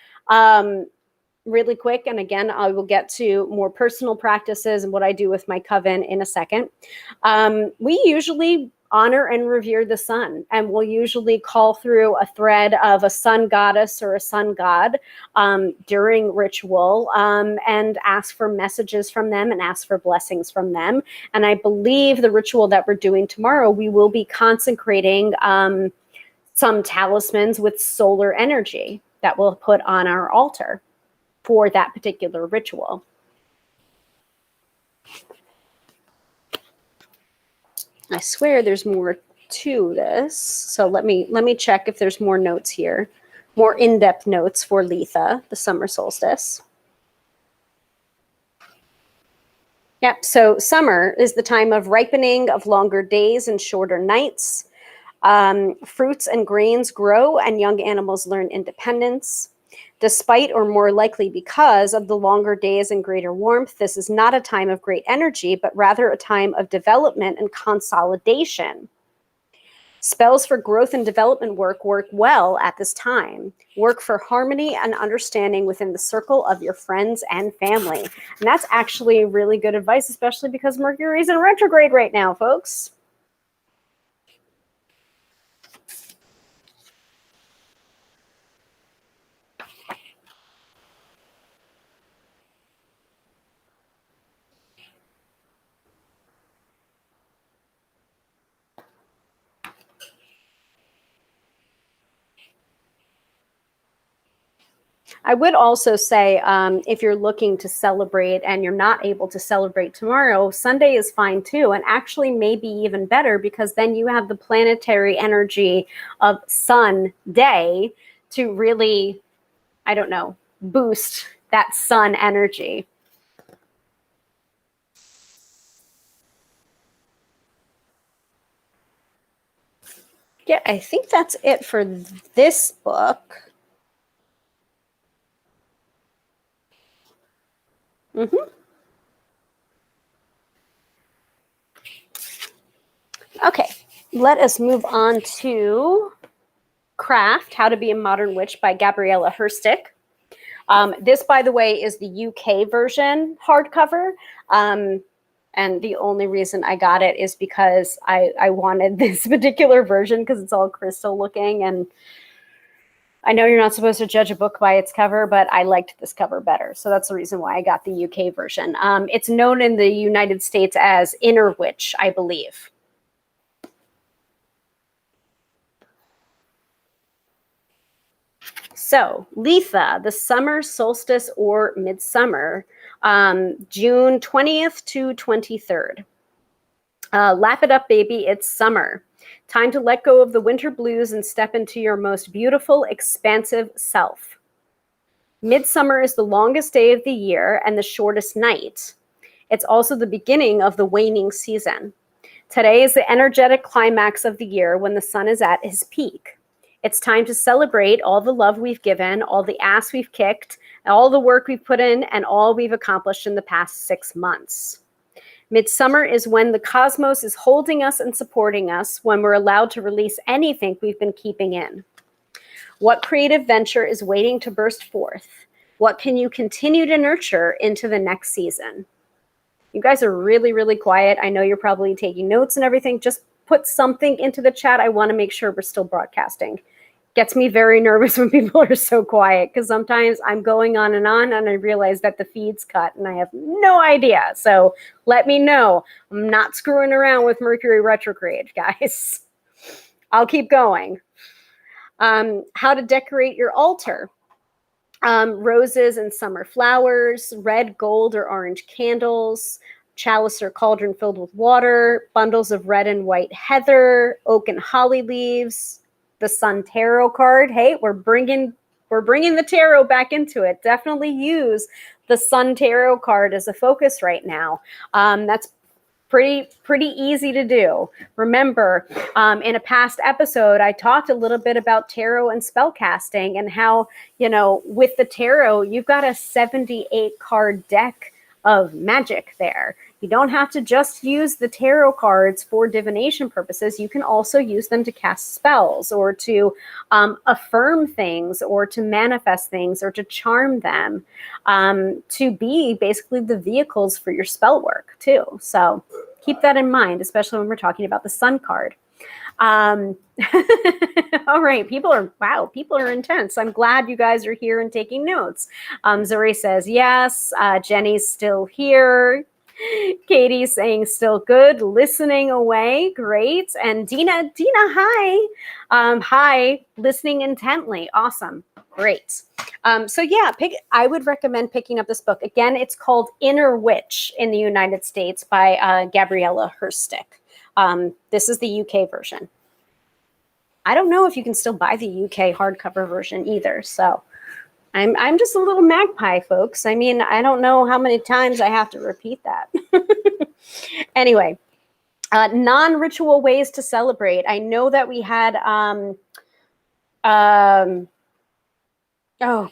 really quick, and again, I will get to more personal practices and what I do with my coven in a second. We usually honor and revere the sun, and we'll usually call through a thread of a sun goddess or a sun god during ritual, and ask for messages from them and ask for blessings from them. And I believe the ritual that we're doing tomorrow, we will be consecrating some talismans with solar energy that we'll put on our altar for that particular ritual. I swear there's more to this. So let me check if there's more notes here, more in-depth notes for Litha, the summer solstice. Yep, so summer is the time of ripening, of longer days and shorter nights. Fruits and grains grow and young animals learn independence. Despite, or more likely because, of the longer days and greater warmth, this is not a time of great energy, but rather a time of development and consolidation. Spells for growth and development work well at this time. Work for harmony and understanding within the circle of your friends and family. And that's actually really good advice, especially because Mercury is in retrograde right now, folks. I would also say, if you're looking to celebrate and you're not able to celebrate tomorrow, Sunday is fine too, and actually maybe even better, because then you have the planetary energy of sun day to really, I don't know, boost that sun energy. Yeah, I think that's it for this book. Okay, let us move on to Craft, How to Be a Modern Witch by Gabriella Herstick. This, by the way, is the UK version hardcover. And the only reason I got it is because I wanted this particular version because it's all crystal looking. And I know you're not supposed to judge a book by its cover, but I liked this cover better. So that's the reason why I got the UK version. It's known in the United States as Inner Witch, I believe. So, Litha, the summer solstice or midsummer, June 20th to 23rd. Lap it up, baby, it's summer. Time to let go of the winter blues and step into your most beautiful, expansive self. Midsummer is the longest day of the year and the shortest night. It's also the beginning of the waning season. Today is the energetic climax of the year when the sun is at his peak. It's time to celebrate all the love we've given, all the ass we've kicked, all the work we've put in, and all we've accomplished in the past 6 months. Midsummer is when the cosmos is holding us and supporting us, when we're allowed to release anything we've been keeping in. What creative venture is waiting to burst forth? What can you continue to nurture into the next season? You guys are really, really quiet. I know you're probably taking notes and everything. Just put something into the chat. I want to make sure we're still broadcasting. Gets me very nervous when people are so quiet, because sometimes I'm going on and I realize that the feed's cut and I have no idea. So let me know. I'm not screwing around with Mercury retrograde, guys. I'll keep going. How to decorate your altar. Roses and summer flowers, red, gold, or orange candles, chalice or cauldron filled with water, bundles of red and white heather, oak and holly leaves, the Sun Tarot card. Hey, we're bringing the tarot back into it. Definitely use the Sun Tarot card as a focus right now. That's pretty easy to do. Remember, in a past episode, I talked a little bit about tarot and spell casting, and how, with the tarot, you've got a 78 card deck of magic there. You don't have to just use the tarot cards for divination purposes. You can also use them to cast spells, or to affirm things, or to manifest things, or to charm them, to be basically the vehicles for your spell work too. So keep that in mind, especially when we're talking about the Sun card. All right, people are intense. I'm glad you guys are here and taking notes. Zuri says yes. Jenny's still here. Katie's saying still good, listening away. Great. And Dina, hi. Hi, listening intently. Awesome. Great. So yeah, I would recommend picking up this book. Again, it's called Inner Witch in the United States by Gabriella Herstick. This is the UK version. I don't know if you can still buy the UK hardcover version either. So I'm just a little magpie, folks. I mean, I don't know how many times I have to repeat that. Anyway, non-ritual ways to celebrate. I know that we had, oh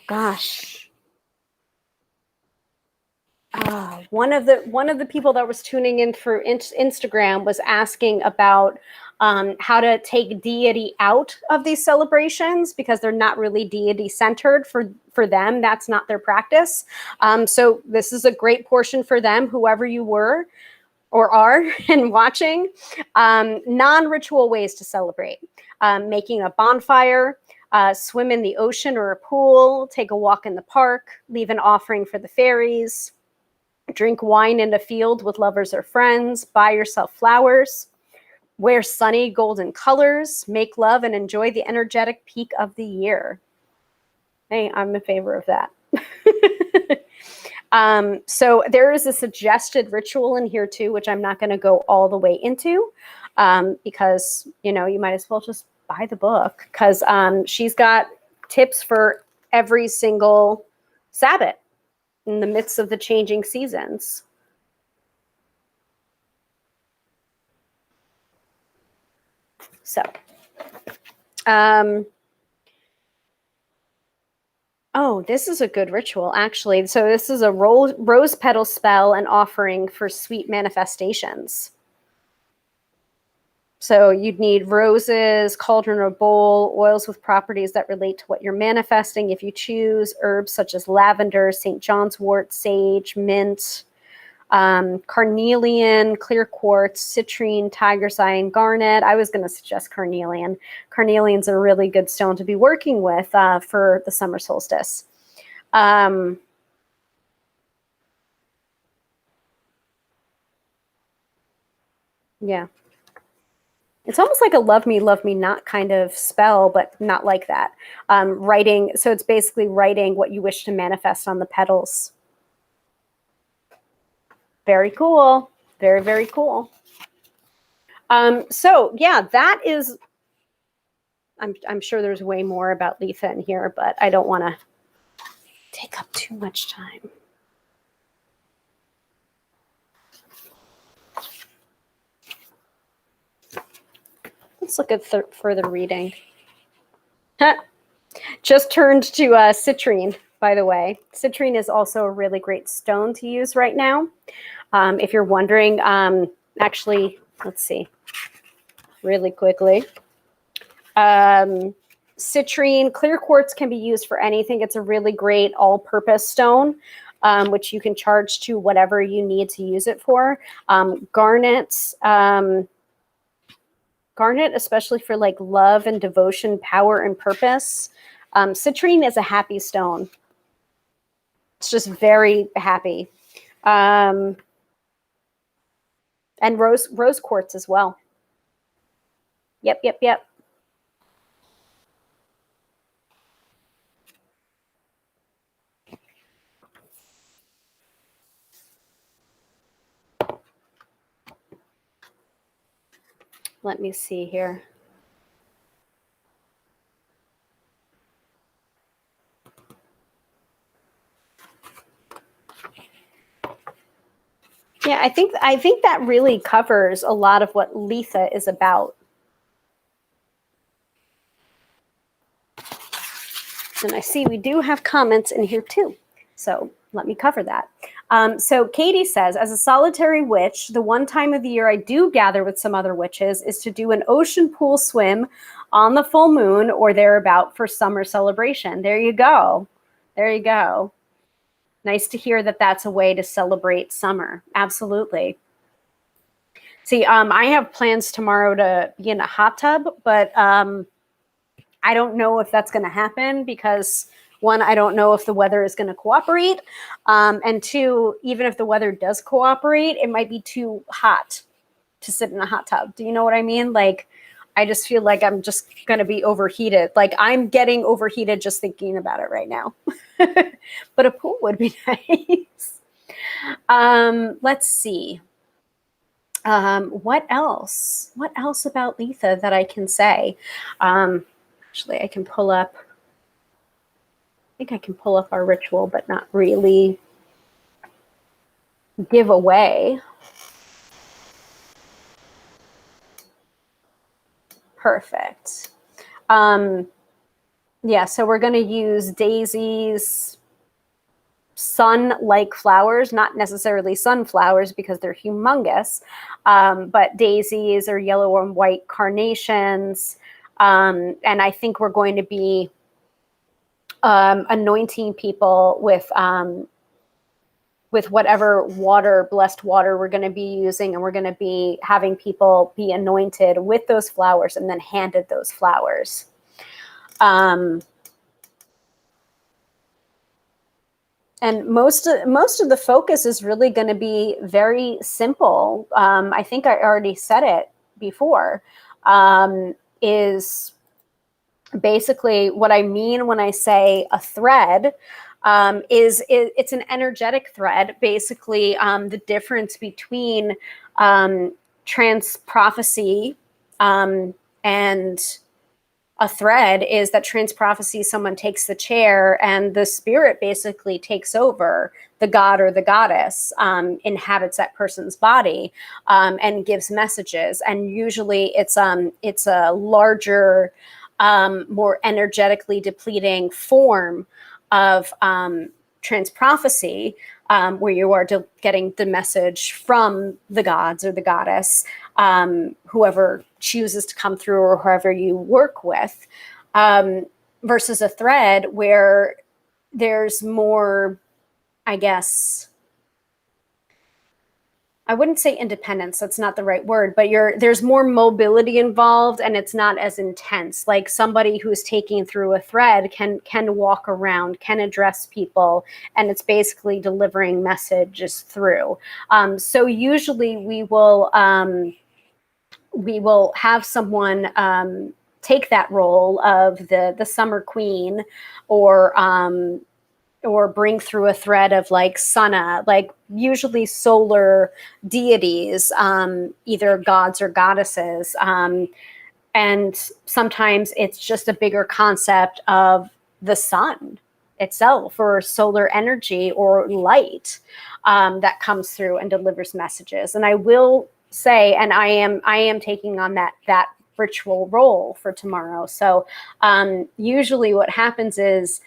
gosh. One of the people that was tuning in through Instagram was asking about how to take deity out of these celebrations, because they're not really deity centered for them. That's not their practice. So this is a great portion for them, whoever you were or are and watching. Non-ritual ways to celebrate. Making a bonfire, swim in the ocean or a pool, take a walk in the park, leave an offering for the fairies, drink wine in a field with lovers or friends, buy yourself flowers, wear sunny golden colors, make love, and enjoy the energetic peak of the year. Hey, I'm in favor of that. So there is a suggested ritual in here too, which I'm not going to go all the way into, because, you might as well just buy the book, because she's got tips for every single Sabbath in the midst of the changing seasons. So, oh, this is a good ritual, actually. So this is a rose petal spell and offering for sweet manifestations. So you'd need roses, cauldron or bowl, oils with properties that relate to what you're manifesting if you choose, herbs such as lavender, St. John's wort, sage, mint, carnelian, clear quartz, citrine, tiger's eye, and garnet. I was going to suggest carnelian. Carnelian's a really good stone to be working with for the summer solstice. Yeah. It's almost like a love me not kind of spell, but not like that. Writing, so it's basically writing what you wish to manifest on the petals. Very cool. Very, very cool. So yeah, that is, I'm sure there's way more about Litha in here, but I don't want to take up too much time. Let's look at further reading. Just turned to citrine, by the way. Citrine is also a really great stone to use right now. If you're wondering, actually, let's see, really quickly. Citrine, clear quartz can be used for anything. It's a really great all-purpose stone, which you can charge to whatever you need to use it for. Garnet, especially for like love and devotion, power and purpose. Citrine is a happy stone. It's just very happy. And rose quartz as well. Yep. Let me see here. Yeah, I think that really covers a lot of what Litha is about. And I see we do have comments in here too. So let me cover that. So Katie says, as a solitary witch, the one time of the year I do gather with some other witches is to do an ocean pool swim on the full moon or thereabout for summer celebration. There you go. There you go. Nice to hear that that's a way to celebrate summer. Absolutely. See, I have plans tomorrow to be in a hot tub, but I don't know if that's going to happen because, one, I don't know if the weather is going to cooperate. And two, even if the weather does cooperate, it might be too hot to sit in a hot tub. Do you know what I mean? Like, I just feel like I'm just going to be overheated. Like, I'm getting overheated just thinking about it right now. But a pool would be nice. Let's see. What else? What else about Litha that I can say? Actually, I can pull up. I think I can pull up our ritual, but not really give away. Perfect. Yeah, so we're going to use daisies, sun-like flowers, not necessarily sunflowers because they're humongous, but daisies or yellow and white carnations. And I think we're going to be anointing people with whatever water, blessed water we're going to be using, and we're going to be having people be anointed with those flowers and then handed those flowers. And most of the focus is really going to be very simple. I think I already said it before, is basically what I mean when I say a thread. It's an energetic thread. Basically, the difference between trance prophecy and a thread is that trance prophecy, someone takes the chair and the spirit basically takes over. The god or the goddess inhabits that person's body and gives messages. And usually it's a larger, more energetically depleting form of trance prophecy, where you are getting the message from the gods or the goddess, whoever chooses to come through or whoever you work with, versus a thread where there's more, I guess, I wouldn't say independence, that's not the right word, but there's more mobility involved and it's not as intense. Like somebody who's taking through a thread can walk around, can address people, and it's basically delivering messages through. So usually we will have someone take that role of the summer queen, or bring through a thread of like Sana, like usually solar deities, either gods or goddesses. And sometimes it's just a bigger concept of the sun itself, or solar energy or light that comes through and delivers messages. And I will say, and I am taking on that ritual role for tomorrow. So usually what happens is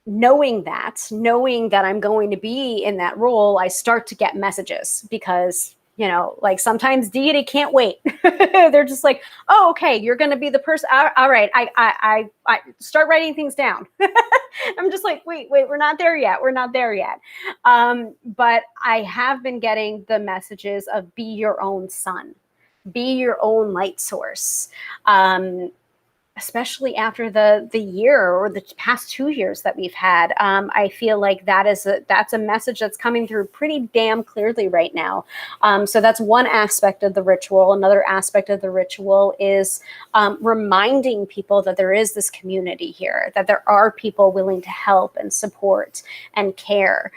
knowing that I'm going to be in that role, I start to get messages because, you know, like sometimes deity can't wait. They're just like, oh, okay, you're going to be the person. All right. I start writing things down. I'm just like, wait, we're not there yet. We're not there yet. But I have been getting the messages of be your own sun, be your own light source. Especially after the year or the past 2 years that we've had, I feel like that's a message that's coming through pretty damn clearly right now. So that's one aspect of the ritual. Another aspect of the ritual is reminding people that there is this community here, that there are people willing to help and support and care.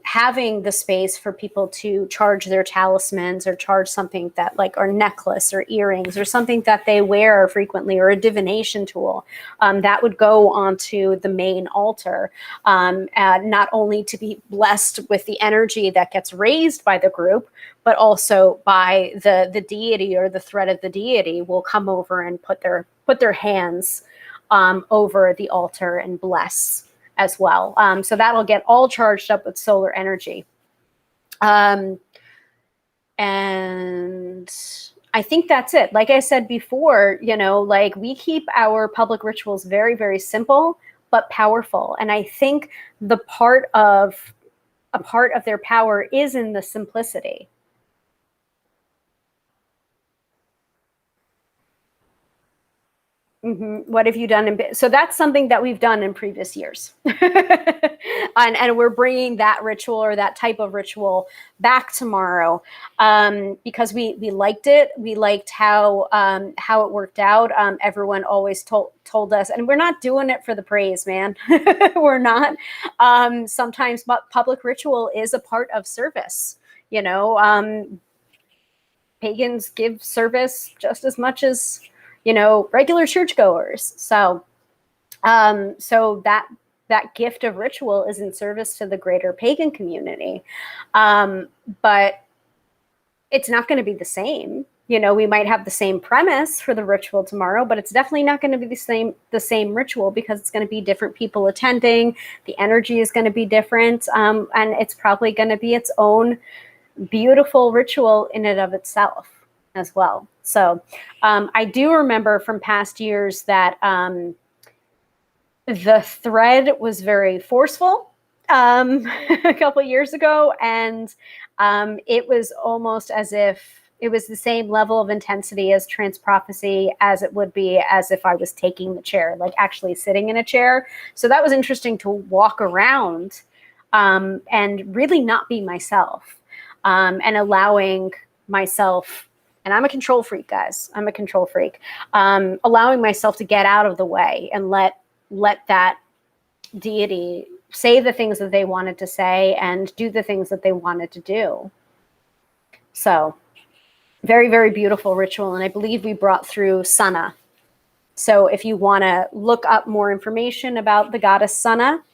Having the space for people to charge their talismans or charge something that like, or necklace or earrings or something that they wear frequently, or a divination tool that would go onto the main altar, not only to be blessed with the energy that gets raised by the group, but also by the deity, or the thread of the deity will come over and put their hands over the altar and bless as well. So that'll get all charged up with solar energy. And I think that's it. Like I said before, like we keep our public rituals very, very simple, but powerful. And I think a part of their power is in the simplicity. Mm-hmm. What have you done? So that's something that we've done in previous years. and we're bringing that ritual, or that type of ritual, back tomorrow because we liked it. We liked how it worked out. Everyone always told us, and we're not doing it for the praise, man. We're not. Sometimes public ritual is a part of service. Pagans give service just as much as regular churchgoers. So that gift of ritual is in service to the greater pagan community. But it's not going to be the same. We might have the same premise for the ritual tomorrow, but it's definitely not going to be the same ritual, because it's going to be different people attending. The energy is going to be different. And it's probably going to be its own beautiful ritual in and of itself as well. So I do remember from past years that the thread was very forceful a couple of years ago, and it was almost as if it was the same level of intensity as trance prophecy as it would be as if I was taking the chair, like actually sitting in a chair. So that was interesting to walk around and really not be myself, and allowing myself. And I'm a control freak, guys. I'm a control freak. Allowing myself to get out of the way and let that deity say the things that they wanted to say and do the things that they wanted to do. So very, very beautiful ritual. And I believe we brought through Sana. So if you want to look up more information about the goddess Sana,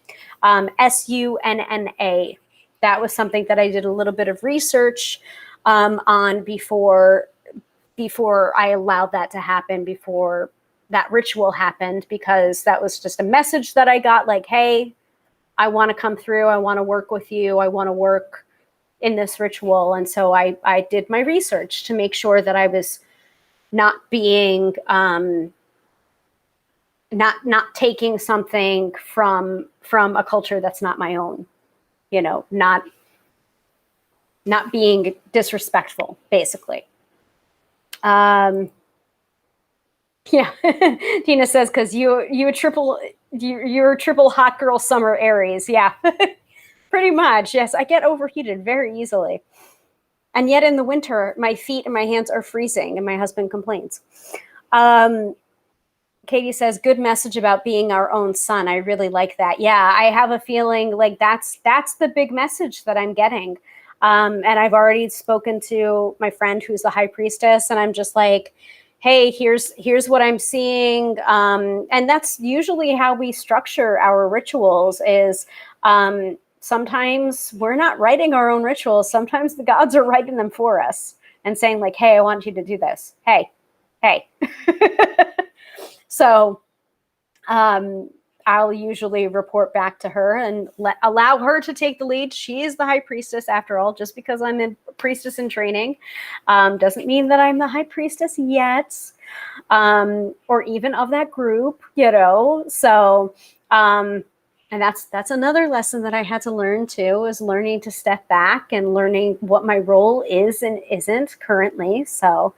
Sunna, that was something that I did a little bit of research on before I allowed that to happen, before that ritual happened, because that was just a message that I got, like, hey, I want to come through. I want to work with you. I want to work in this ritual. And so I did my research to make sure that I was not being, not taking something from a culture that's not my own, not being disrespectful, basically. Yeah. Tina says, because you're a triple hot girl summer Aries. Yeah. Pretty much. Yes, I get overheated very easily. And yet in the winter, my feet and my hands are freezing, and my husband complains. Katie says, good message about being our own sun. I really like that. Yeah, I have a feeling like that's the big message that I'm getting. And I've already spoken to my friend who's the high priestess, and I'm just like, hey, here's what I'm seeing. And that's usually how we structure our rituals, is sometimes we're not writing our own rituals. Sometimes the gods are writing them for us and saying like, hey, I want you to do this. Hey. So I'll usually report back to her and allow her to take the lead. She is the high priestess after all. Just because I'm a priestess in training doesn't mean that I'm the high priestess yet, or even of that group, So and that's another lesson that I had to learn too, is learning to step back and learning what my role is and isn't currently. So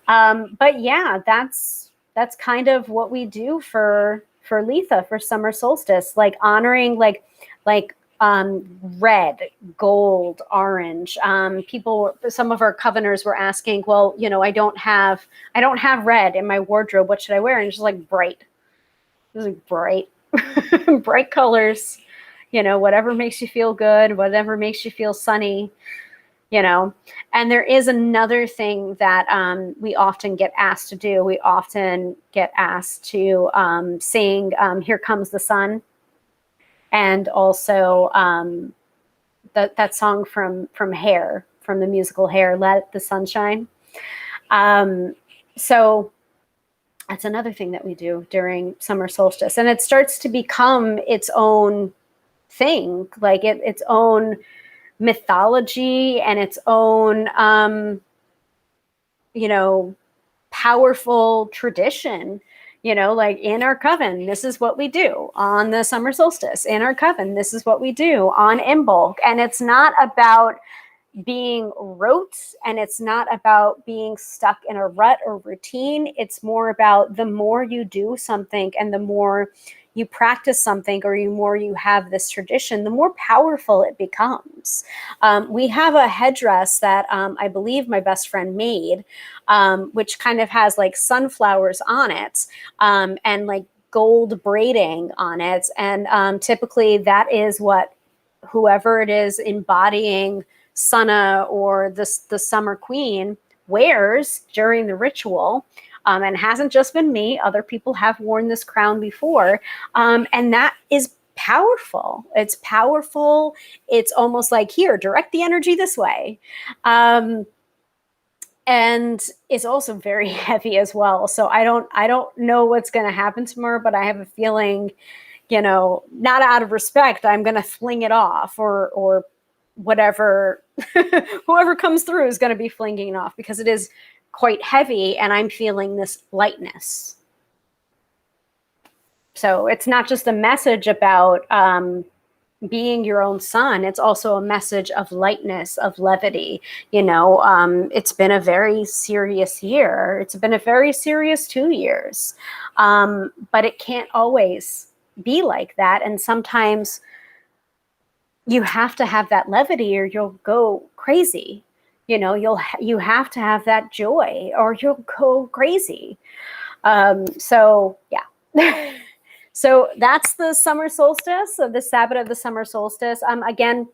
but yeah, that's kind of what we do for Litha, for summer solstice, like honoring like red, gold, orange. Some of our coveners were asking, well, I don't have red in my wardrobe. What should I wear? And she's like, bright. It was like bright, bright colors. Whatever makes you feel good, whatever makes you feel sunny. And there is another thing that we often get asked to do. We often get asked to sing Here Comes the Sun, and also that song from Hair, from the musical Hair, Let the Sun Shine. So that's another thing that we do during summer solstice, and it starts to become its own thing, like its own mythology and its own powerful tradition. Like in our coven, this is what we do on the summer solstice. In our coven, this is what we do on Imbolc. And it's not about being rote, and it's not about being stuck in a rut or routine. It's more about the more you do something and the more you practice something, or the more you have this tradition, the more powerful it becomes. We have a headdress that I believe my best friend made, which kind of has like sunflowers on it, and like gold braiding on it. And typically that is what whoever it is embodying Sana or the Summer Queen wears during the ritual. And hasn't just been me. Other people have worn this crown before. And that is powerful. It's powerful. It's almost like, here, direct the energy this way. And it's also very heavy as well. So I don't know what's going to happen tomorrow, but I have a feeling, not out of respect, I'm going to fling it off, or whatever, whoever comes through is going to be flinging it off, because it is quite heavy and I'm feeling this lightness. So it's not just a message about being your own sun. It's also a message of lightness, of levity. It's been a very serious year. It's been a very serious 2 years. But it can't always be like that. And sometimes you have to have that levity or you'll go crazy. You have to have that joy or you'll go crazy. So yeah. So that's the summer solstice, the Sabbath of the summer solstice. Again,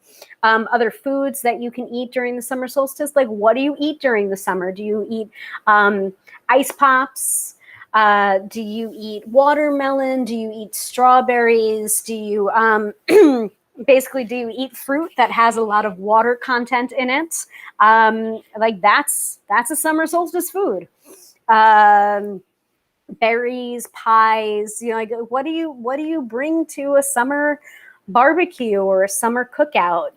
other foods that you can eat during the summer solstice. Like, what do you eat during the summer? Do you eat ice pops? Do you eat watermelon? Do you eat strawberries? Do you basically, do you eat fruit that has a lot of water content in it? Like that's a summer solstice food. Berries, pies, like what do you bring to a summer barbecue or a summer cookout?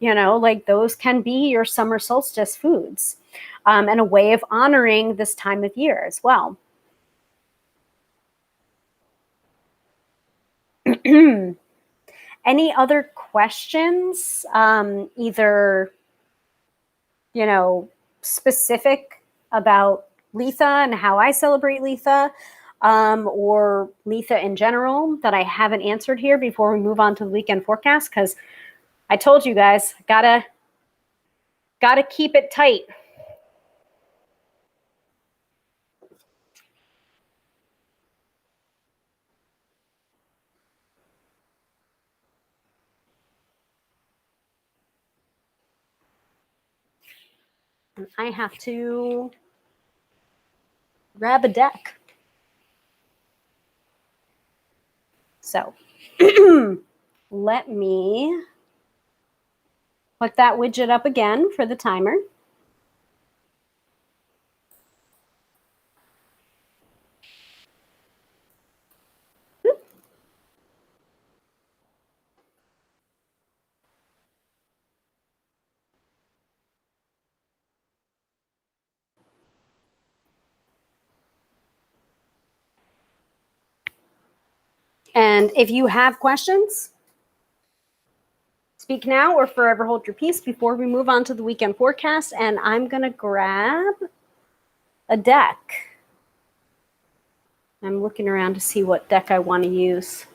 Like those can be your summer solstice foods, and a way of honoring this time of year as well. Any other questions? Either, specific about Litha and how I celebrate Litha, or Litha in general that I haven't answered here before we move on to the weekend forecast, because I told you guys, gotta keep it tight. I have to grab a deck. So let me Put that widget up again for the timer. And if you have questions, speak now or forever hold your peace before we move on to the weekend forecast. And I'm going to grab a deck. I'm looking around to see what deck I want to use.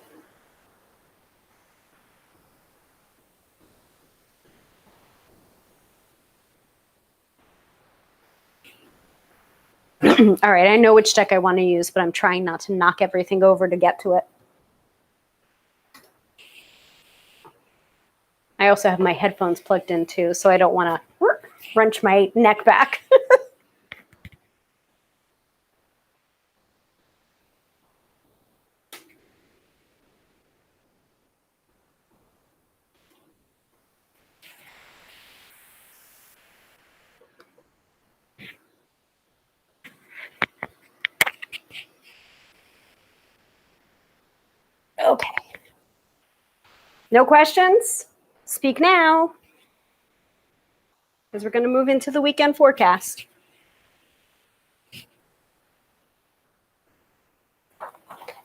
All right, I know which deck I want to use, but I'm trying not to knock everything over to get to it. I also have my headphones plugged in too, so I don't want to wrench my neck back. Okay. No questions? Speak now, because we're going to move into the weekend forecast.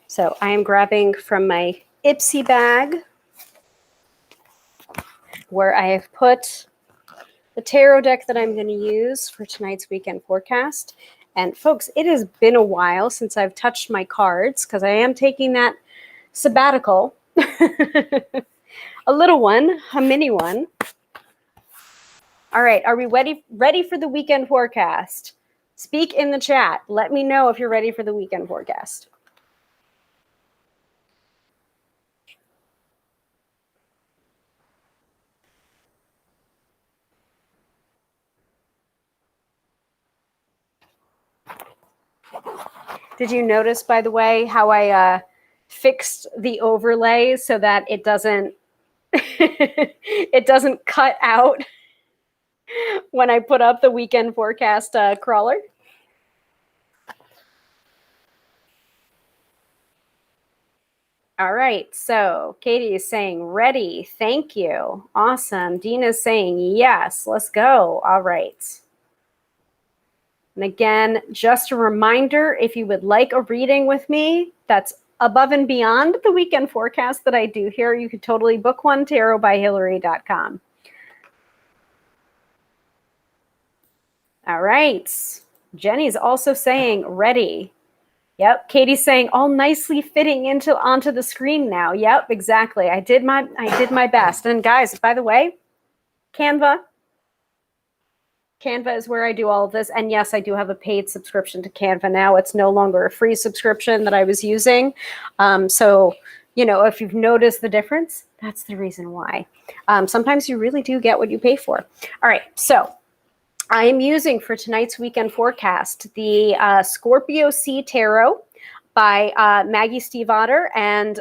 So I am grabbing from my Ipsy bag where I have put the tarot deck that I'm going to use for tonight's weekend forecast. And folks, it has been a while since I've touched my cards because I am taking that sabbatical. A little one, a mini one. All right, are we ready for the weekend forecast? Speak in the chat. Let me know if you're ready for the weekend forecast. Did you notice, by the way, how I fixed the overlay so that it doesn't it doesn't cut out when I put up the weekend forecast crawler? All right, so Katie is saying ready. Thank you. Awesome. Dina's saying yes. Let's go. All right. And again, just a reminder, if you would like a reading with me, that's above and beyond the weekend forecast that I do here, you could totally book one, tarotbyhilary.com. All right. Jenny's also saying ready. Yep. Katie's saying all nicely fitting onto the screen now. Yep, exactly. I did my best. And guys, by the way, Canva is where I do all of this. And yes, I do have a paid subscription to Canva now. It's no longer a free subscription that I was using. So, you know, if you've noticed the difference, that's the reason why. Sometimes you really do get what you pay for. All right. So I am using for tonight's weekend forecast the Scorpio Sea Tarot by Maggie Stiefvater and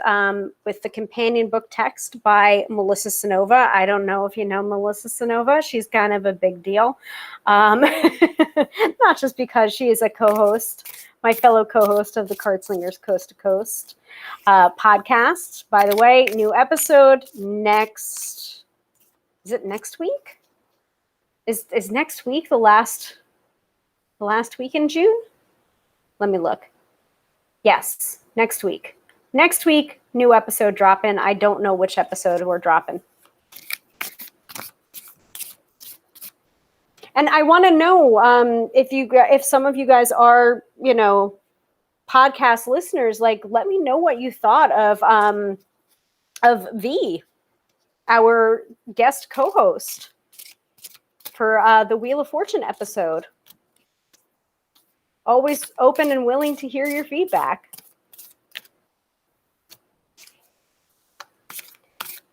with the companion book text by Melissa Sanova. I don't know if you know Melissa Sanova. She's kind of a big deal. Not just because she is a co-host, my fellow co-host of the Card Slingers Coast to Coast podcast. By the way, new episode next. Is it next week? Is next week the last week in June? Let me look. Yes, next week. Next week, new episode dropping. I don't know which episode we're dropping. And I want to know if some of you guys are, you know, podcast listeners, like let me know what you thought of V, our guest co-host for the Wheel of Fortune episode. Always open and willing to hear your feedback.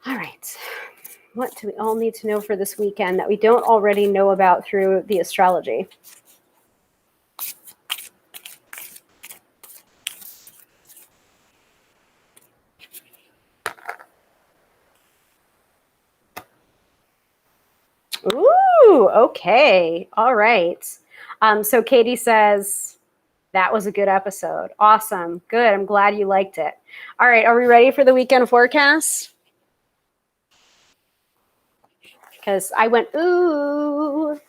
All right. What do we all need to know for this weekend that we don't already know about through the astrology? Ooh, okay. All right. So Katie says, that was a good episode. Awesome. Good. I'm glad you liked it. All right. Are we ready for the weekend forecast? Because I went, ooh.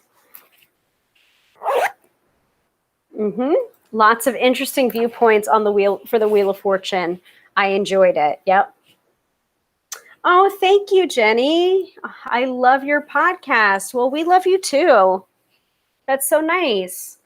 Lots of interesting viewpoints on the wheel for the Wheel of Fortune. I enjoyed it. Yep. Oh, thank you, Jenny. I love your podcast. Well, we love you too. That's so nice.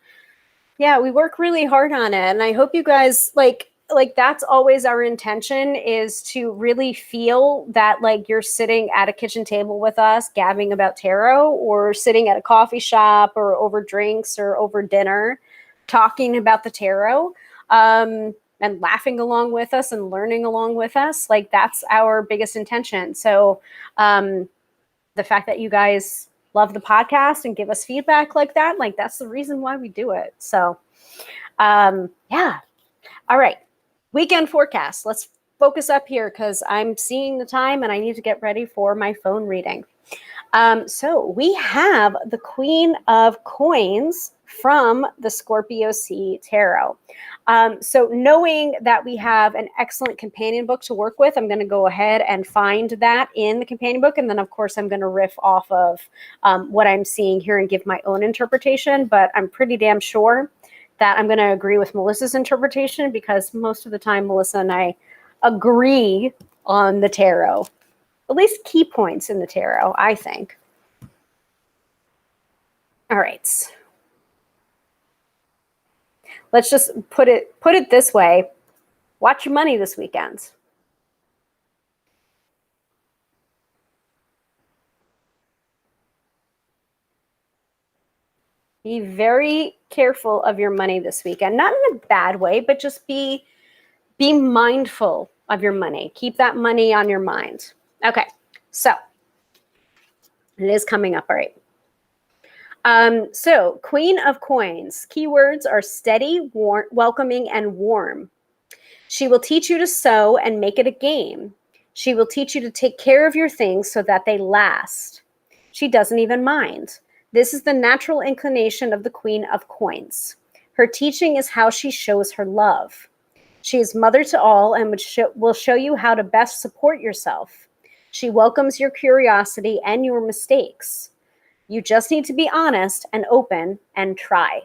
Yeah, we work really hard on it, and I hope you guys like that's always our intention, is to really feel that like you're sitting at a kitchen table with us gabbing about tarot, or sitting at a coffee shop, or over drinks, or over dinner talking about the tarot, and laughing along with us and learning along with us. Like, that's our biggest intention. So the fact that you guys love the podcast and give us feedback like that, like, that's the reason why we do it. So yeah. All right. Weekend forecast. Let's focus up here because I'm seeing the time and I need to get ready for my phone reading. So we have the Queen of Coins from the Scorpio Sea Tarot. So knowing that we have an excellent companion book to work with, I'm going to go ahead and find that in the companion book. And then, of course, I'm going to riff off of what I'm seeing here and give my own interpretation. But I'm pretty damn sure that I'm going to agree with Melissa's interpretation, because most of the time Melissa and I agree on the tarot. At least key points in the tarot, I think. All right. Let's just put it this way. Watch your money this weekend. Be very careful of your money this weekend. Not in a bad way, but just be mindful of your money. Keep that money on your mind. Okay, so it is coming up, all right. So Queen of Coins, keywords are steady, warm, welcoming, and warm. She will teach you to sew and make it a game. She will teach you to take care of your things so that they last. She doesn't even mind. This is the natural inclination of the Queen of Coins. Her teaching is how she shows her love. She is mother to all and will show you how to best support yourself. She welcomes your curiosity and your mistakes. You just need to be honest and open and try.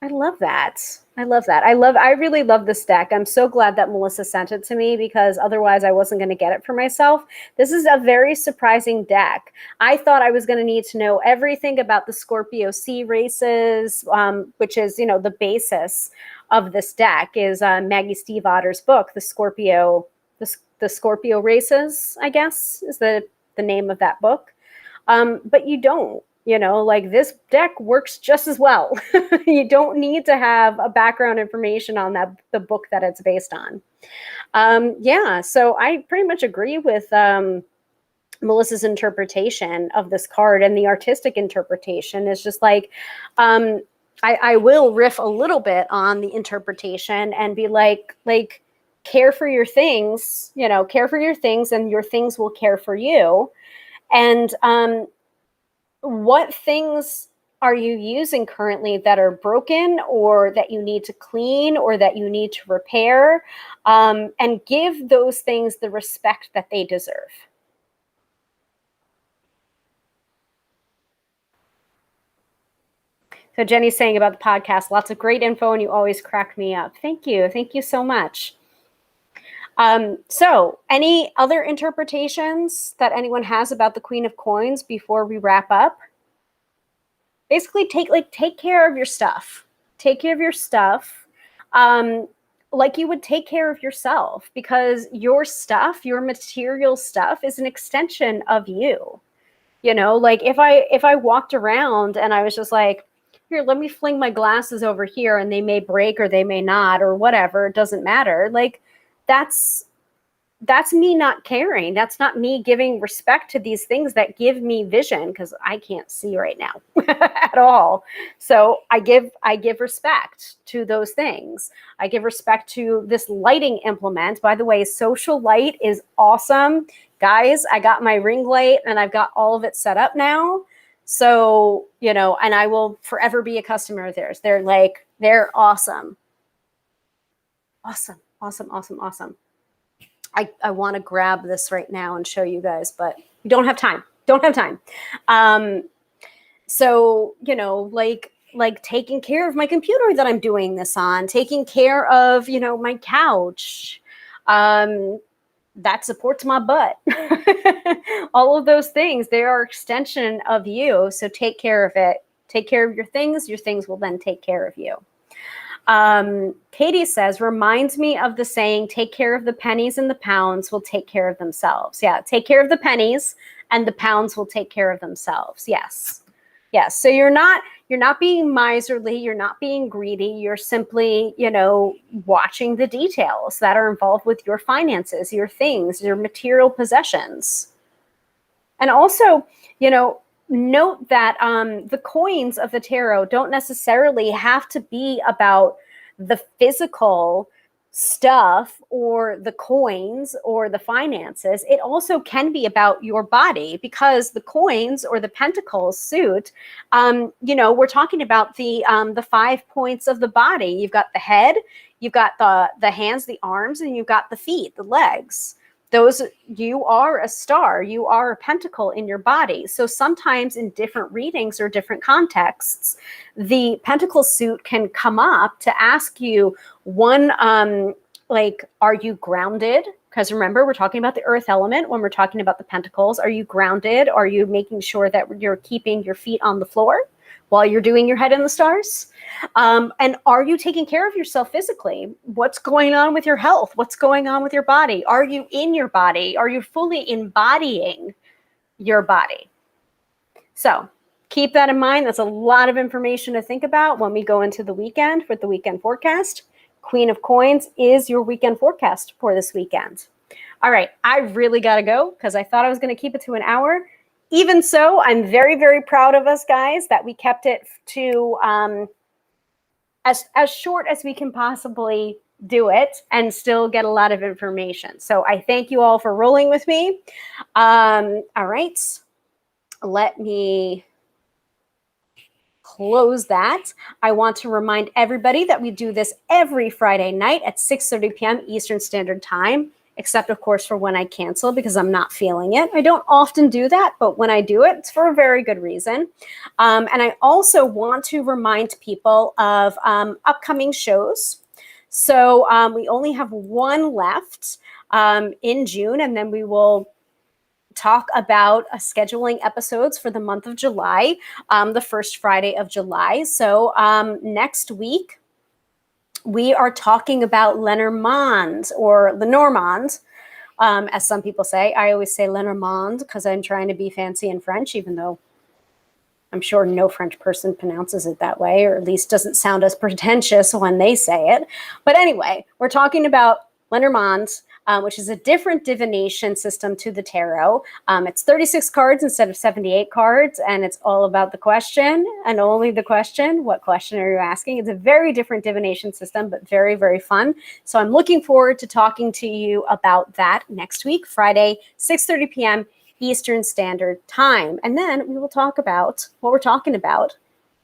I love that. I love that. I really love this deck. I'm so glad that Melissa sent it to me, because otherwise I wasn't going to get it for myself. This is a very surprising deck. I thought I was going to need to know everything about the Scorpio Sea races, which is, the basis of this deck is Maggie Stiefvater's book, The Scorpio Races, I guess is the name of that book. But you don't. Like, this deck works just as well. You don't need to have a background information on the book that it's based on. Yeah, so I pretty much agree with Melissa's interpretation of this card, and the artistic interpretation is just like, I will riff a little bit on the interpretation and be like, care for your things, care for your things, and your things will care for you. And what things are you using currently that are broken, or that you need to clean, or that you need to repair, and give those things the respect that they deserve. So Jenny's saying about the podcast, lots of great info, and you always crack me up. Thank you. Thank you so much. So any other interpretations that anyone has about the Queen of Coins before we wrap up? Basically, take care of your stuff. Take care of your stuff like you would take care of yourself, because your stuff, your material stuff, is an extension of you. Like, if I walked around and I was just like, here, let me fling my glasses over here, and they may break or they may not, or whatever, it doesn't matter. Like, that's me not caring. That's not me giving respect to these things that give me vision, because I can't see right now at all. So I give respect to those things. I give respect to this lighting implement. By the way, social light is awesome. guys, I got my ring light and I've got all of it set up now. So, you know, and I will forever be a customer of theirs. They're awesome. Awesome, awesome, awesome, awesome. I want to grab this right now and show you guys, but we don't have time. Don't have time. So, you know, like taking care of my computer that I'm doing this on, taking care of, you know, my couch, that supports my butt. All of those things, they are extension of you. So take care of it. Take care of your things will then take care of you. Katie says, reminds me of the saying, take care of the pennies and the pounds will take care of themselves. Yeah, take care of the pennies and the pounds will take care of themselves. Yes. Yes. So you're not being miserly, you're not being greedy, you're simply, you know, watching the details that are involved with your finances, your things, your material possessions. And also, you know, note that the coins of the tarot don't necessarily have to be about the physical stuff or the coins or the finances. It also can be about your body, because the coins or the pentacles suit, you know, we're talking about the 5 points of the body. You've got the head, you've got the hands, the arms, and you've got the feet, the legs. Those, you are a star, you are a pentacle in your body. So sometimes in different readings or different contexts, the pentacle suit can come up to ask you one, like, are you grounded? Because remember, we're talking about the earth element when we're talking about the pentacles. Are you grounded? Are you making sure that you're keeping your feet on the floor while you're doing your head in the stars? And are you taking care of yourself physically? What's going on with your health? What's going on with your body? Are you in your body? Are you fully embodying your body? So keep that in mind. That's a lot of information to think about when we go into the weekend with the weekend forecast. Queen of Coins is your weekend forecast for this weekend. All right, I really got to go because I thought I was going to keep it to an hour. Even so, I'm very, very proud of us guys that we kept it to as short as we can possibly do it and still get a lot of information. So I thank you all for rolling with me. All right, let me close that. I want to remind everybody that we do this every Friday night at 6:30 p.m. Eastern Standard Time, except of course for when I cancel because I'm not feeling it. I don't often do that, but when I do it, it's for a very good reason. And I also want to remind people of upcoming shows. So we only have one left in June, and then we will talk about scheduling episodes for the month of July, the first Friday of July. So next week, we are talking about Lenormand, or Lenormand, as some people say. I always say Lenormand because I'm trying to be fancy in French, even though I'm sure no French person pronounces it that way, or at least doesn't sound as pretentious when they say it. But anyway, we're talking about Lenormand, which is a different divination system to the tarot. It's 36 cards instead of 78 cards, and it's all about the question and only the question. What question are you asking? It's a very different divination system, but very, very fun. So I'm looking forward to talking to you about that next week, Friday, 6:30 p.m. Eastern Standard Time. And then we will talk about what we're talking about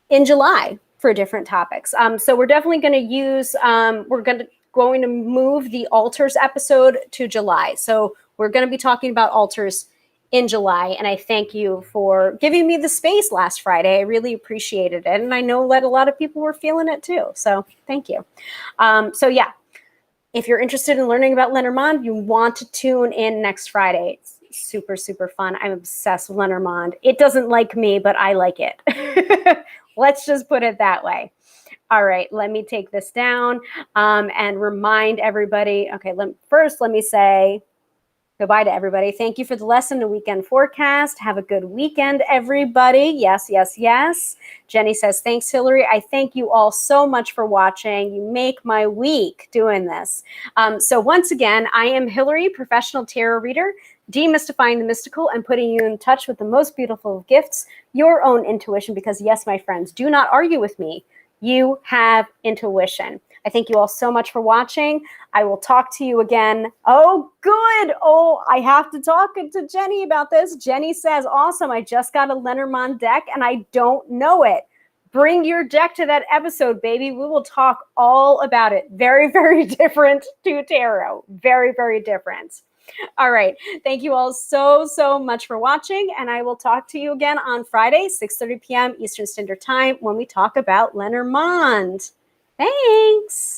in July for different topics. So we're definitely going to use, we're going to move the altars episode to July. So we're going to be talking about altars in July. And I thank you for giving me the space last Friday. I really appreciated it. And I know that a lot of people were feeling it too. So thank you. So yeah, if you're interested in learning about Lenormand, you want to tune in next Friday. It's super, super fun. I'm obsessed with Lenormand. It doesn't like me, but I like it. Let's just put it that way. All right, let me take this down and remind everybody. Okay, let me say goodbye to everybody. Thank you for the lesson and weekend forecast. Have a good weekend, everybody. Yes, yes, yes. Jenny says, thanks, Hilary. I thank you all so much for watching. You make my week doing this. So once again, I am Hilary, professional tarot reader, demystifying the mystical and putting you in touch with the most beautiful of gifts, your own intuition, because yes, my friends, do not argue with me. You have intuition. I thank you all so much for watching. I will talk to you again. Oh, good. Oh, I have to talk to Jenny about this. Jenny says, awesome. I just got a Lenormand deck and I don't know it. Bring your deck to that episode, baby. We will talk all about it. Very, very different to tarot. Very, very different. All right. Thank you all so, so much for watching. And I will talk to you again on Friday, 6:30 p.m. Eastern Standard Time when we talk about Lenormand. Thanks.